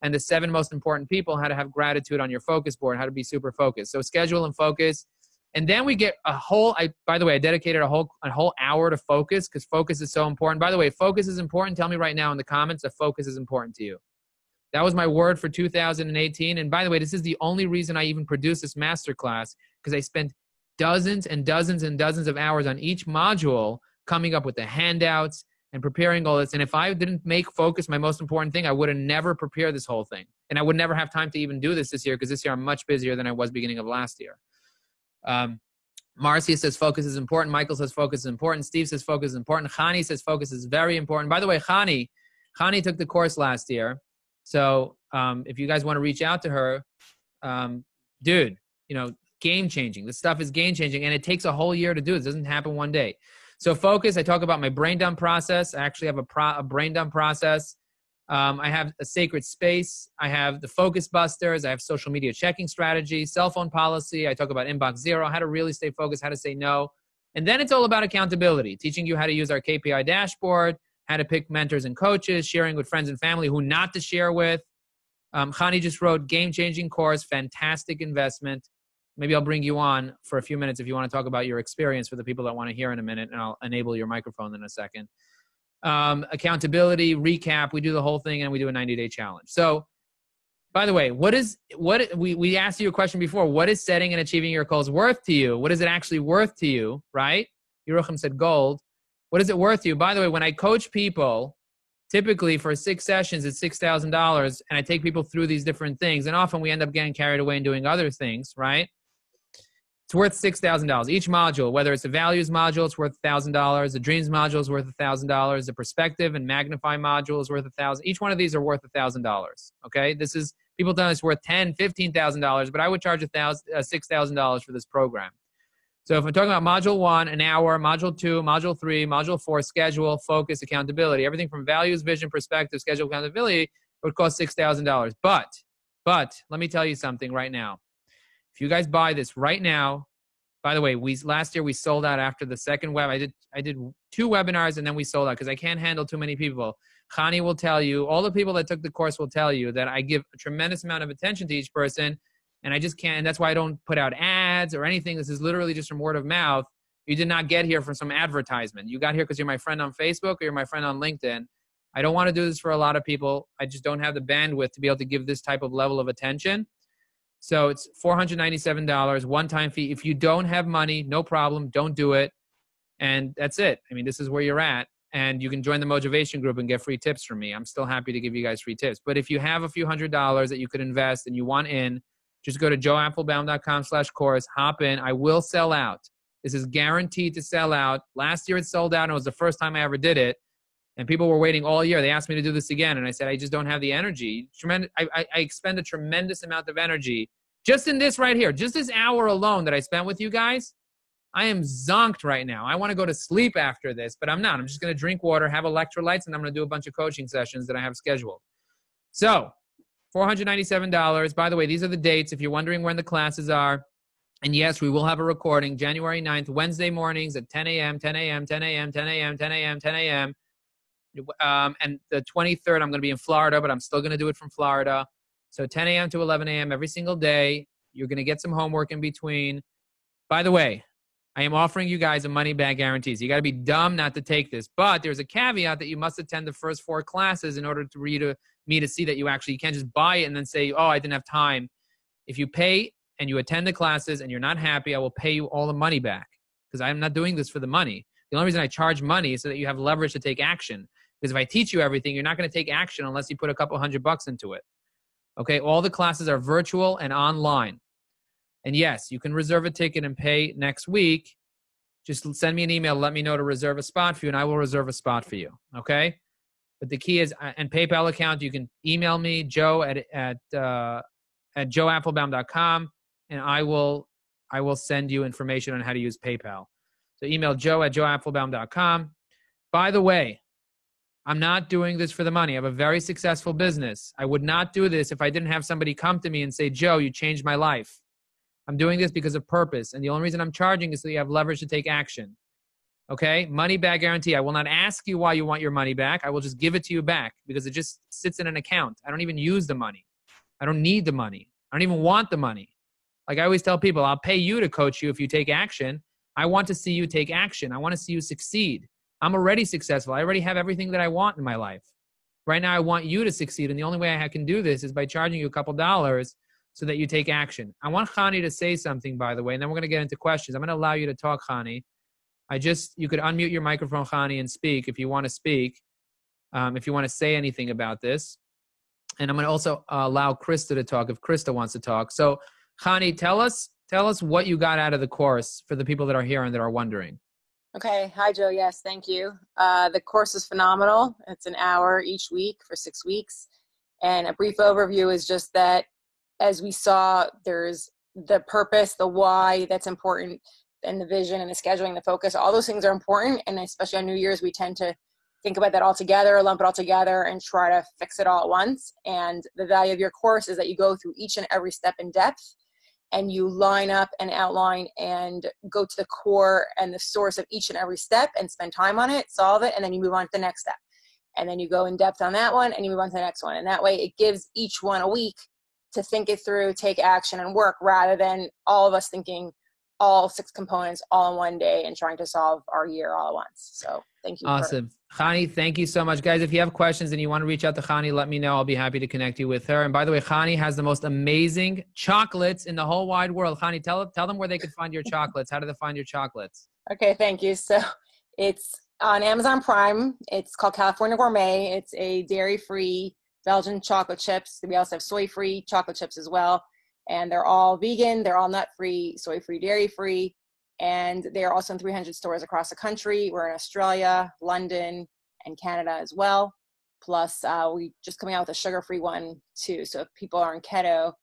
And the 7 most important people, how to have gratitude on your focus board, how to be super focused. So schedule and focus. And then we get a whole, by the way, I dedicated a whole hour to focus because focus is so important. By the way, focus is important. Tell me right now in the comments if focus is important to you. That was my word for 2018. And by the way, this is the only reason I even produced this masterclass because I spent dozens and dozens and dozens of hours on each module coming up with the handouts and preparing all this. And if I didn't make focus my most important thing, I would have never prepared this whole thing. And I would never have time to even do this year because this year I'm much busier than I was beginning of last year. Marcia says focus is important. Michael says focus is important. Steve says focus is important. Khani says focus is very important. By the way, Khani took the course last year. So if you guys want to reach out to her, dude, game changing. This stuff is game changing, and it takes a whole year to do it. It doesn't happen one day. So focus, I talk about my brain dump process. I actually have a brain dump process. I have a sacred space. I have the focus busters. I have social media checking strategy, cell phone policy. I talk about inbox zero, how to really stay focused, how to say no. And then it's all about accountability, teaching you how to use our KPI dashboard, how to pick mentors and coaches, sharing with friends and family who not to share with. Khani just wrote game-changing course, fantastic investment. Maybe I'll bring you on for a few minutes if you want to talk about your experience for the people that want to hear in a minute, and I'll enable your microphone in a second. Accountability, recap, we do the whole thing, and we do a 90-day challenge. So, by the way, we asked you a question before. What is setting and achieving your goals worth to you? What is it actually worth to you, right? Yerucham said gold. What is it worth to you? By the way, when I coach people, typically for 6 sessions, it's $6,000, and I take people through these different things, and often we end up getting carried away and doing other things, right? It's worth $6,000. Each module, whether it's a values module, it's worth $1,000. The dreams module is worth $1,000. The perspective and magnify module is worth $1,000. Each one of these are worth $1,000. Okay, this is people tell us it's worth $10,000, $15,000, but I would charge $6,000 for this program. So if I'm talking about module 1, an hour, module 2, module 3, module 4, schedule, focus, accountability, everything from values, vision, perspective, schedule, accountability, it would cost $6,000. But let me tell you something right now. If you guys buy this right now, by the way, last year we sold out after the second web. I did 2 webinars and then we sold out because I can't handle too many people. Khani will tell you, all the people that took the course will tell you that I give a tremendous amount of attention to each person, and I just can't. And that's why I don't put out ads or anything. This is literally just from word of mouth. You did not get here from some advertisement. You got here because you're my friend on Facebook or you're my friend on LinkedIn. I don't want to do this for a lot of people. I just don't have the bandwidth to be able to give this type of level of attention. So it's $497, one-time fee. If you don't have money, no problem. Don't do it. And that's it. I mean, this is where you're at. And you can join the Motivation Group and get free tips from me. I'm still happy to give you guys free tips. But if you have a few $100s that you could invest and you want in, just go to joeapfelbaum.com/course, hop in. I will sell out. This is guaranteed to sell out. Last year it sold out, and it was the first time I ever did it. And people were waiting all year. They asked me to do this again, and I said, I just don't have the energy. I expend a tremendous amount of energy just in this right here. Just this hour alone that I spent with you guys, I am zonked right now. I want to go to sleep after this, but I'm not. I'm just going to drink water, have electrolytes, and I'm going to do a bunch of coaching sessions that I have scheduled. So $497. By the way, these are the dates if you're wondering when the classes are. And yes, we will have a recording January 9th, Wednesday mornings at 10 a.m., 10 a.m., 10 a.m., 10 a.m., 10 a.m., 10 a.m. And the 23rd, I'm going to be in Florida, but I'm still going to do it from Florida. So 10 a.m. to 11 a.m. every single day. You're going to get some homework in between. By the way, I am offering you guys a money-back guarantee. So you got to be dumb not to take this. But there's a caveat that you must attend the first 4 classes in order for me to see that you can't just buy it and then say, oh, I didn't have time. If you pay and you attend the classes and you're not happy, I will pay you all the money back. because I'm not doing this for the money. The only reason I charge money is so that you have leverage to take action. Because if I teach you everything, you're not going to take action unless you put a couple $100 into it. Okay, all the classes are virtual and online. And yes, you can reserve a ticket and pay next week. Just send me an email, let me know to reserve a spot for you, and I will reserve a spot for you. Okay? But the key is, and PayPal account, you can email me, Joe at joeapplebaum.com, and I will send you information on how to use PayPal. So email Joe at joeapplebaum.com. By the way, I'm not doing this for the money. I have a very successful business. I would not do this if I didn't have somebody come to me and say, Joe, you changed my life. I'm doing this because of purpose. And the only reason I'm charging is so you have leverage to take action. Okay? Money back guarantee. I will not ask you why you want your money back. I will just give it to you back because it just sits in an account. I don't even use the money. I don't need the money. I don't even want the money. Like I always tell people, I'll pay you to coach you if you take action. I want to see you take action. I want to see you succeed. I'm already successful. I already have everything that I want in my life. Right now, I want you to succeed. And the only way I can do this is by charging you a couple dollars so that you take action. I want Khani to say something, by the way, and then we're going to get into questions. I'm going to allow you to talk, Khani. You could unmute your microphone, Khani, and speak if you want to speak, if you want to say anything about this. And I'm going to also allow Krista to talk if Krista wants to talk. So, Khani, tell us what you got out of the course for the people that are here and that are wondering. Okay. Hi, Joe. Yes, thank you. The course is phenomenal. It's an hour each week for 6 weeks. And a brief overview is just that, as we saw, there's the purpose, the why that's important, and the vision and the scheduling, the focus. All those things are important. And especially on New Year's, we tend to think about that all together, lump it all together, and try to fix it all at once. And the value of your course is that you go through each and every step in depth, and you line up and outline and go to the core and the source of each and every step and spend time on it, solve it, and then you move on to the next step. And then you go in depth on that one and you move on to the next one. And that way it gives each one a week to think it through, take action, and work, rather than all of us thinking all 6 components all in one day and trying to solve our year all at once. So thank you. Awesome. Khani, thank you so much. Guys, if you have questions and you want to reach out to Khani, let me know. I'll be happy to connect you with her. And by the way, Khani has the most amazing chocolates in the whole wide world. Khani, tell them where they could find your chocolates. How do they find your chocolates? Okay, thank you. So it's on Amazon Prime. It's called California Gourmet. It's a dairy-free Belgian chocolate chips. We also have soy-free chocolate chips as well. And they're all vegan. They're all nut-free, soy-free, dairy-free. And they are also in 300 stores across the country. We're in Australia, London, and Canada as well. Plus, we just coming out with a sugar-free one too. So if people are on keto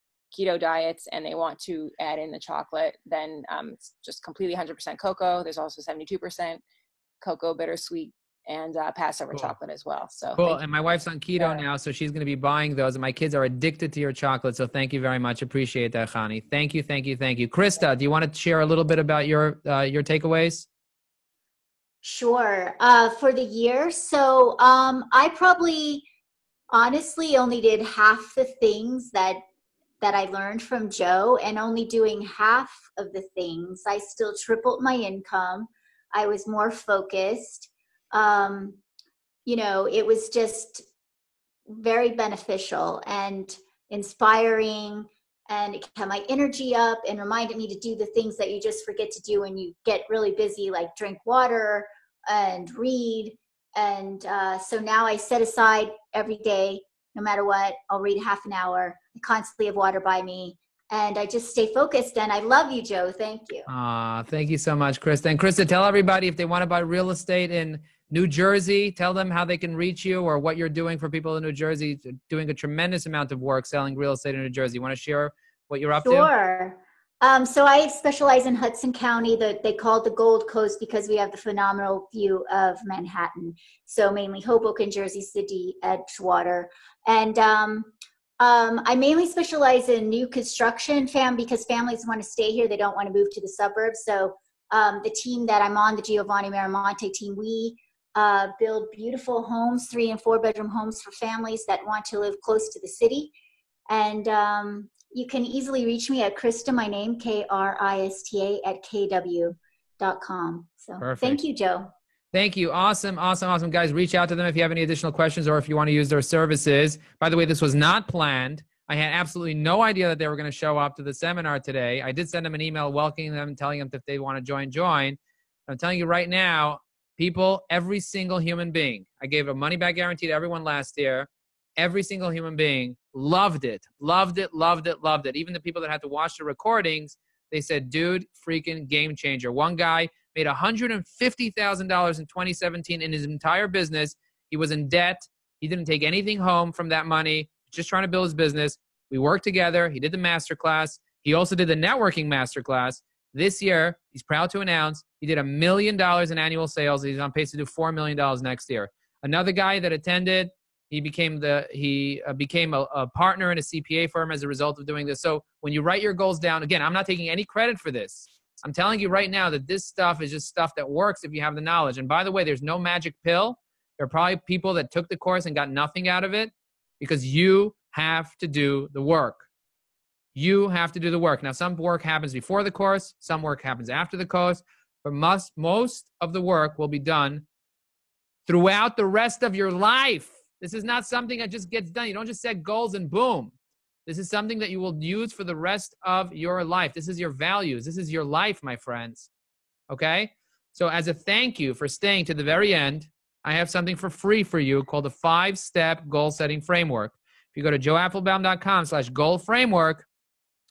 diets and they want to add in the chocolate, then it's just completely 100% cocoa. There's also 72% cocoa, bittersweet, and Passover chocolate as well. So cool. And my wife's on keto now, so she's going to be buying those. And my kids are addicted to your chocolate. So thank you very much. Appreciate that, Khani. Thank you. Krista, do you want to share a little bit about your takeaways? Sure. For the year. So I probably honestly only did half the things that I learned from Joe, and only doing half of the things, I still tripled my income. I was more focused. It was just very beneficial and inspiring, and it kept my energy up and reminded me to do the things that you just forget to do when you get really busy, like drink water and read. And so now I set aside every day, no matter what, I'll read half an hour. I constantly have water by me. And I just stay focused. And I love you, Joe. Thank you. Thank you so much, Krista. And Krista, tell everybody if they want to buy real estate in New Jersey, tell them how they can reach you or what you're doing for people in New Jersey, doing a tremendous amount of work selling real estate in New Jersey. You want to share what you're up to? Sure. So I specialize in Hudson County. They call it the Gold Coast because we have the phenomenal view of Manhattan. So mainly Hoboken, Jersey City, Edgewater. And I mainly specialize in new construction because families want to stay here. They don't want to move to the suburbs. So the team that I'm on, the Giovanni Miramonte team, we build beautiful homes, 3 and 4 bedroom homes for families that want to live close to the city. And you can easily reach me at Krista, my name, Krista @kw.com. So perfect. Thank you, Joe. Thank you. Awesome. Guys, reach out to them if you have any additional questions or if you want to use their services. By the way, this was not planned. I had absolutely no idea that they were going to show up to the seminar today. I did send them an email welcoming them, telling them if they want to join. I'm telling you right now, people, every single human being, I gave a money-back guarantee to everyone last year. Every single human being loved it, loved it, loved it, loved it. Even the people that had to watch the recordings, they said, dude, freaking game changer. One guy made $150,000 in 2017 in his entire business. He was in debt. He didn't take anything home from that money, just trying to build his business. We worked together. He did the masterclass. He also did the networking masterclass. This year, he's proud to announce he did $1 million in annual sales. He's on pace to do $4 million next year. Another guy that attended, he became a partner in a CPA firm as a result of doing this. So when you write your goals down, again, I'm not taking any credit for this. I'm telling you right now that this stuff is just stuff that works if you have the knowledge. And by the way, there's no magic pill. There are probably people that took the course and got nothing out of it because you have to do the work. You have to do the work. Now, some work happens before the course. Some work happens after the course. But most of the work will be done throughout the rest of your life. This is not something that just gets done. You don't just set goals and boom. This is something that you will use for the rest of your life. This is your values. This is your life, my friends. Okay? So as a thank you for staying to the very end, I have something for free for you called the 5-step goal setting framework. If you go to joeapplebaum.com/goal framework,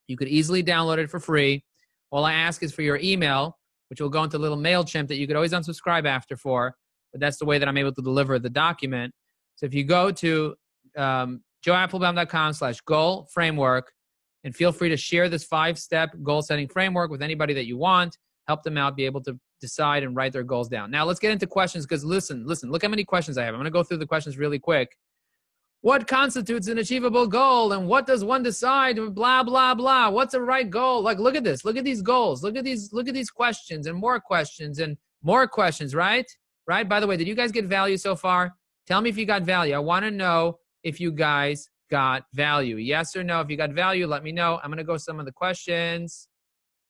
you could easily download it for free. All I ask is for your email, which will go into a little MailChimp that you could always unsubscribe after for, but that's the way that I'm able to deliver the document. So if you go to joeapplebaum.com/goal framework and feel free to share this 5-step goal setting framework with anybody that you want, help them out, be able to decide and write their goals down. Now let's get into questions because listen, look how many questions I have. I'm going to go through the questions really quick. What constitutes an achievable goal and what does one decide? Blah, blah, blah. What's a right goal? Like, look at this. Look at these goals. Look at these questions and more questions, right? Right? By the way, did you guys get value so far? Tell me if you got value. I want to know if you guys got value. Yes or no? If you got value, let me know. I'm going to go some of the questions.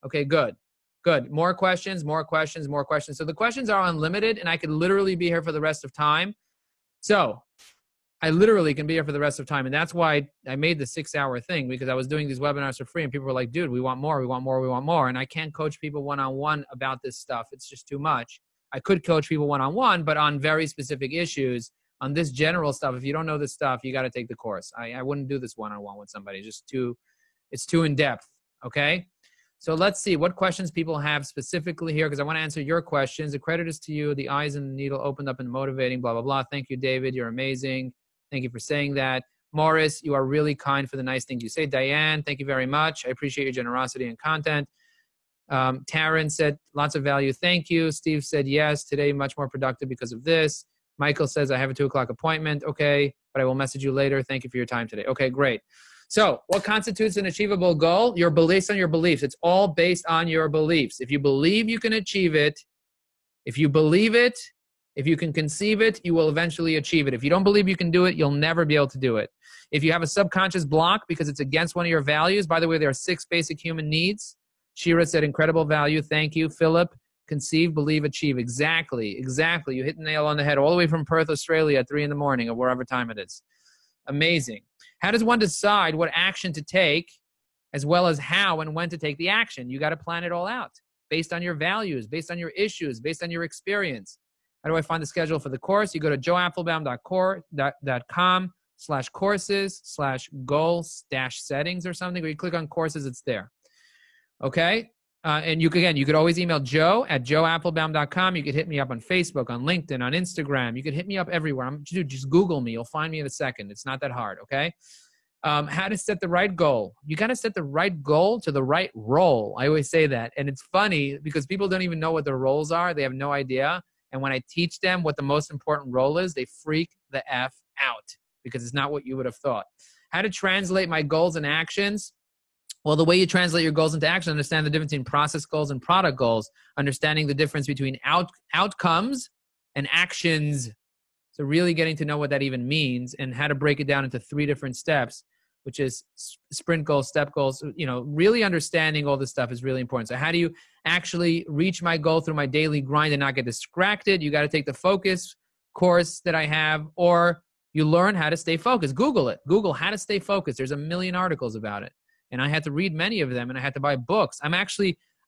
Okay, good. Good. More questions. So the questions are unlimited, and I could literally be here for the rest of time. So I literally can be here for the rest of time, and that's why I made the 6-hour thing, because I was doing these webinars for free, and people were like, dude, we want more, and I can't coach people one-on-one about this stuff. It's just too much. I could coach people one-on-one, but on very specific issues. On this general stuff, if you don't know this stuff, you got to take the course. I wouldn't do this one-on-one with somebody. It's too in-depth, okay? So let's see what questions people have specifically here, because I want to answer your questions. The credit is to you. The eyes and the needle opened up and motivating, blah, blah, blah. Thank you, David. You're amazing. Thank you for saying that. Morris, you are really kind for the nice things you say. Diane, thank you very much. I appreciate your generosity and content. Taryn said, lots of value. Thank you. Steve said, yes, today much more productive because of this. Michael says, I have a 2:00 appointment. Okay, but I will message you later. Thank you for your time today. Okay, great. So what constitutes an achievable goal? You're based on your beliefs. It's all based on your beliefs. If you believe you can achieve it, if you believe it, if you can conceive it, you will eventually achieve it. If you don't believe you can do it, you'll never be able to do it. If you have a subconscious block because it's against one of your values, by the way, there are 6 basic human needs. Shira said, incredible value. Thank you. Philip, conceive, believe, achieve. Exactly. You hit the nail on the head all the way from Perth, Australia at 3 in the morning or wherever time it is. Amazing. How does one decide what action to take as well as how and when to take the action? You got to plan it all out based on your values, based on your issues, based on your experience. How do I find the schedule for the course? You go to joeapplebaum.com/courses/goal-settings or something, or you click on courses, it's there. Okay? And you could always email joe@joeapplebaum.com. You could hit me up on Facebook, on LinkedIn, on Instagram. You could hit me up everywhere. Dude, just Google me. You'll find me in a second. It's not that hard, okay? How to set the right goal. You got to set the right goal to the right role. I always say that. And it's funny because people don't even know what their roles are. They have no idea. And when I teach them what the most important role is, they freak the F out because it's not what you would have thought. How to translate my goals and actions. Well, the way you translate your goals into action, understand the difference between process goals and product goals, understanding the difference between outcomes and actions. So really getting to know what that even means and how to break it down into 3 different steps, which is sprint goals, step goals. Really understanding all this stuff is really important. So how do you actually reach my goal through my daily grind and not get distracted? You got to take the focus course that I have, or you learn how to stay focused. Google it. Google how to stay focused. There's a million articles about it. And I had to read many of them, and I had to buy books.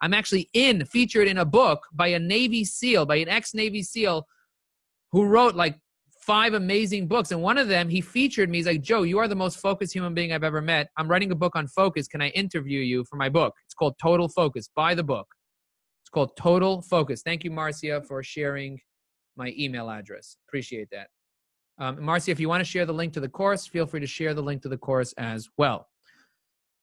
I'm actually featured in a book by a Navy SEAL, by an ex-Navy SEAL who wrote like 5 amazing books. And one of them, he featured me. He's like, Joe, you are the most focused human being I've ever met. I'm writing a book on focus. Can I interview you for my book? It's called Total Focus. Buy the book. It's called Total Focus. Thank you, Marcia, for sharing my email address. Appreciate that. Marcia, if you want to share the link to the course, feel free to share the link to the course as well.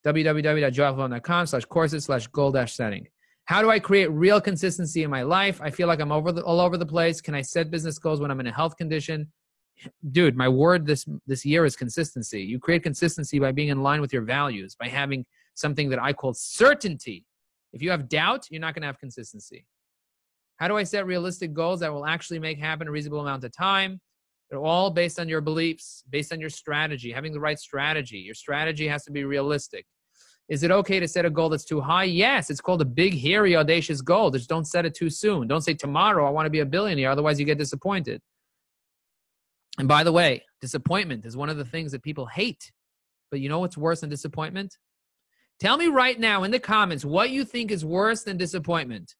www.joeapfelbaum.com/courses/goal-setting. How do I create real consistency in my life? I feel like I'm all over the place. Can I set business goals when I'm in a health condition? Dude, my word this year is consistency. You create consistency by being in line with your values, by having something that I call certainty. If you have doubt, you're not going to have consistency. How do I set realistic goals that will actually make happen in a reasonable amount of time? They're all based on your beliefs, based on your strategy, having the right strategy. Your strategy has to be realistic. Is it okay to set a goal that's too high? Yes, it's called a big, hairy, audacious goal. Just don't set it too soon. Don't say tomorrow I want to be a billionaire, otherwise you get disappointed. And by the way, disappointment is one of the things that people hate. But you know what's worse than disappointment? Tell me right now in the comments what you think is worse than disappointment.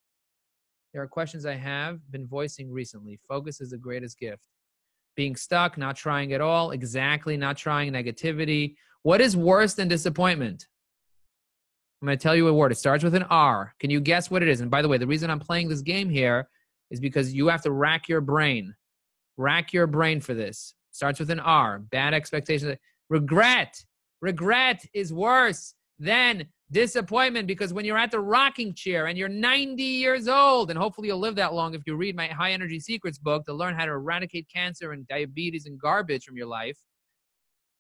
There are questions I have been voicing recently. Focus is the greatest gift. Being stuck, not trying at all, exactly, not trying, negativity. What is worse than disappointment? I'm going to tell you a word. It starts with an R. Can you guess what it is? And by the way, the reason I'm playing this game here is because you have to rack your brain. Rack your brain for this. Starts with an R. Bad expectations. Regret. Regret is worse than disappointment, because when you're at the rocking chair and you're 90 years old, and hopefully you'll live that long if you read my High Energy Secrets book to learn how to eradicate cancer and diabetes and garbage from your life.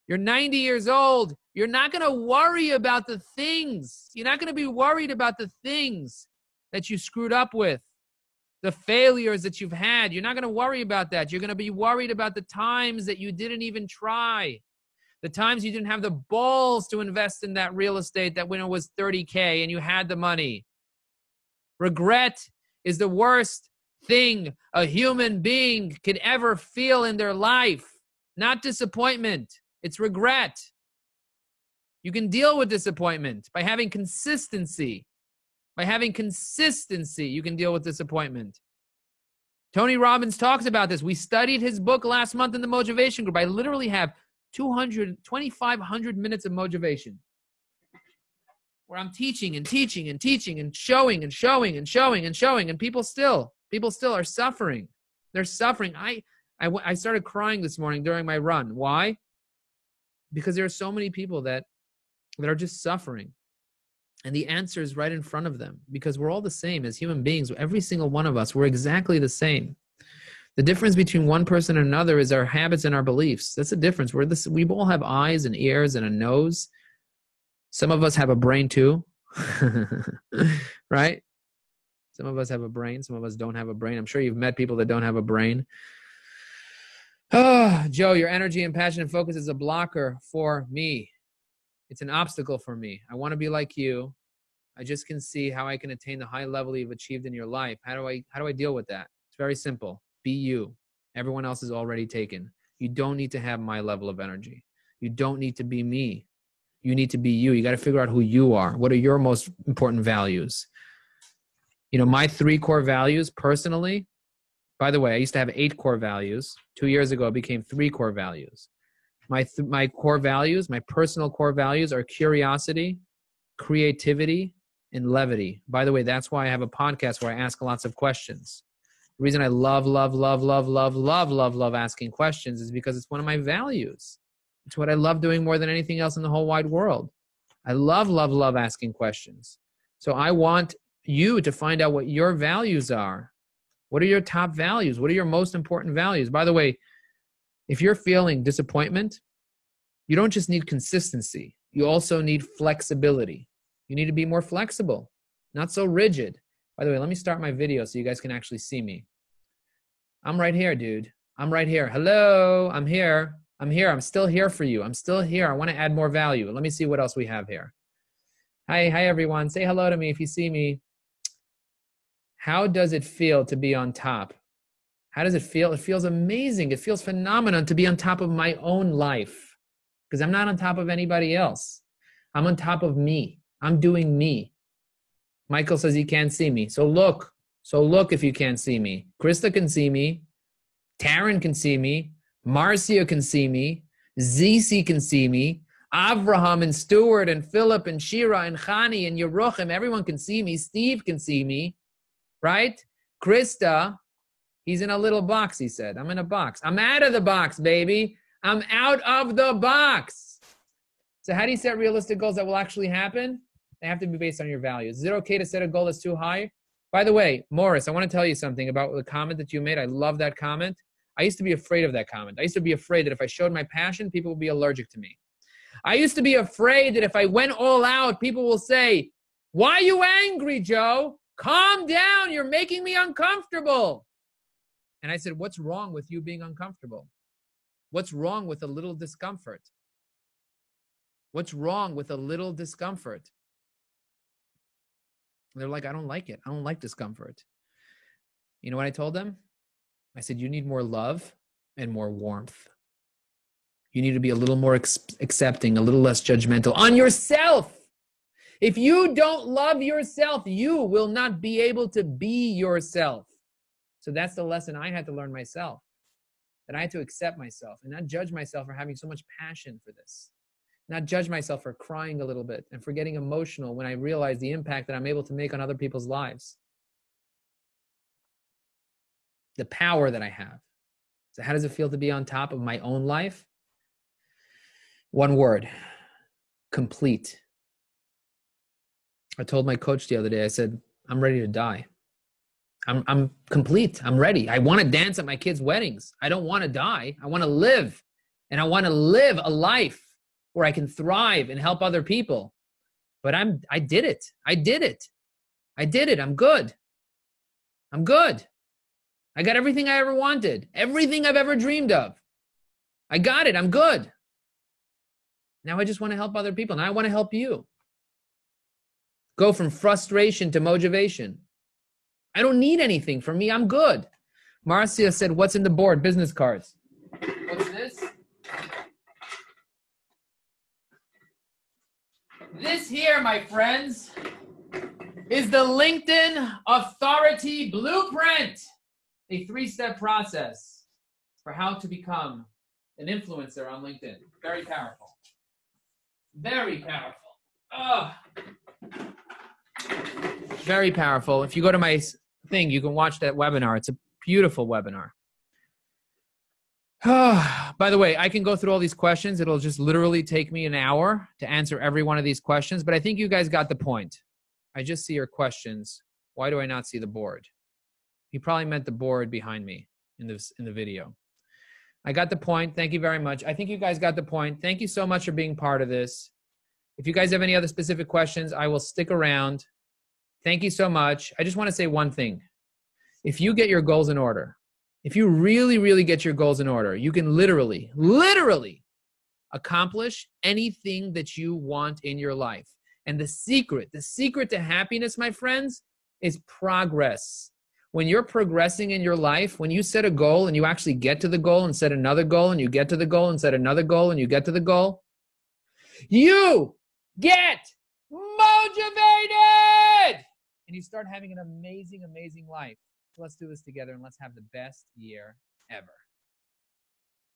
You're 90 years old. You're not going to worry about the things. You're not going to be worried about the things that you screwed up with, the failures that you've had. You're not going to worry about that. You're going to be worried about the times that you didn't even try, the times you didn't have the balls to invest in that real estate that when it was $30K and you had the money. Regret is the worst thing a human being could ever feel in their life, not disappointment. It's regret. You can deal with disappointment by having consistency. By having consistency, you can deal with disappointment. Tony Robbins talks about this. We studied his book last month in the Motivation Group. I literally have 2,500 minutes of motivation where I'm teaching and teaching and teaching and showing and showing and showing and showing, and people still are suffering. They're suffering. I started crying this morning during my run. Why? Because there are so many people that are just suffering. And the answer is right in front of them, because we're all the same as human beings. Every single one of us, we're exactly the same. The difference between one person and another is our habits and our beliefs. That's the difference. We all have eyes and ears and a nose. Some of us have a brain too, right? Some of us have a brain. Some of us don't have a brain. I'm sure you've met people that don't have a brain. Oh, Joe, your energy and passion and focus is a blocker for me. It's an obstacle for me. I want to be like you. I just can see how I can attain the high level you've achieved in your life. How do I deal with that? It's very simple. Be you. Everyone else is already taken. You don't need to have my level of energy. You don't need to be me. You need to be you. You got to figure out who you are. What are your most important values? You know, my 3 core values personally, by the way, I used to have 8 core values. 2 years ago, it became 3 core values. My core values, my personal core values are curiosity, creativity, and levity. By the way, that's why I have a podcast where I ask lots of questions. The reason I love asking questions is because it's one of my values. It's what I love doing more than anything else in the whole wide world. I love asking questions. So I want you to find out what your values are. What are your top values? What are your most important values? By the way, if you're feeling disappointment, you don't just need consistency. You also need flexibility. You need to be more flexible, not so rigid. By the way, let me start my video so you guys can actually see me. I'm right here, dude. I'm right here. Hello, I'm here. I'm still here for you. I'm still here. I want to add more value. Let me see what else we have here. Hi everyone. Say hello to me if you see me. How does it feel to be on top? How does it feel? It feels amazing. It feels phenomenal to be on top of my own life, because I'm not on top of anybody else. I'm on top of me. I'm doing me. Michael says he can't see me. So look. So look if you can't see me. Krista can see me. Taryn can see me. Marcia can see me. Zizi can see me. Avraham and Stuart and Philip and Shira and Chani and Yeruchim, everyone can see me. Steve can see me, right? Krista, he's in a little box, he said. I'm in a box. I'm out of the box, baby. I'm out of the box. So how do you set realistic goals that will actually happen? They have to be based on your values. Is it okay to set a goal that's too high? By the way, Morris, I want to tell you something about the comment that you made. I love that comment. I used to be afraid of that comment. I used to be afraid that if I showed my passion, people would be allergic to me. I used to be afraid that if I went all out, people will say, why are you angry, Joe? Calm down. You're making me uncomfortable. And I said, what's wrong with you being uncomfortable? What's wrong with a little discomfort? What's wrong with a little discomfort? They're like, I don't like it. I don't like discomfort. You know what I told them? I said, you need more love and more warmth. You need to be a little more accepting, a little less judgmental on yourself. If you don't love yourself, you will not be able to be yourself. So that's the lesson I had to learn myself, that I had to accept myself and not judge myself for having so much passion for this. Not judge myself for crying a little bit and for getting emotional when I realize the impact that I'm able to make on other people's lives. The power that I have. So how does it feel to be on top of my own life? One word, complete. I told my coach the other day, I said, I'm ready to die. I'm complete. I'm ready. I want to dance at my kids' weddings. I don't want to die. I want to live. And I want to live a life where I can thrive and help other people. But I did it. I did it. I did it. I'm good. I'm good. I got everything I ever wanted. Everything I've ever dreamed of. I got it. I'm good. Now I just want to help other people. Now I want to help you. Go from frustration to motivation. I don't need anything from me. I'm good. Marcia said, what's in the board? Business cards. What's this? This here, my friends, is the LinkedIn Authority Blueprint, a 3-step process for how to become an influencer on LinkedIn. Very powerful. Very powerful. Oh. Very powerful. If you go to my thing, you can watch that webinar. It's a beautiful webinar. By the way, I can go through all these questions. It'll just literally take me an hour to answer every one of these questions, but I think you guys got the point. I just see your questions. Why do I not see the board? He probably meant the board behind me in the video. I got the point. Thank you very much. I think you guys got the point. Thank you so much for being part of this. If you guys have any other specific questions, I will stick around. Thank you so much. I just want to say one thing. If you get your goals in order, if you really, really get your goals in order, you can literally accomplish anything that you want in your life. And the secret to happiness, my friends, is progress. When you're progressing in your life, when you set a goal and you actually get to the goal and set another goal and you get to the goal and set another goal and you get to the goal, you get motivated and you start having an amazing, amazing life. Let's do this together and let's have the best year ever.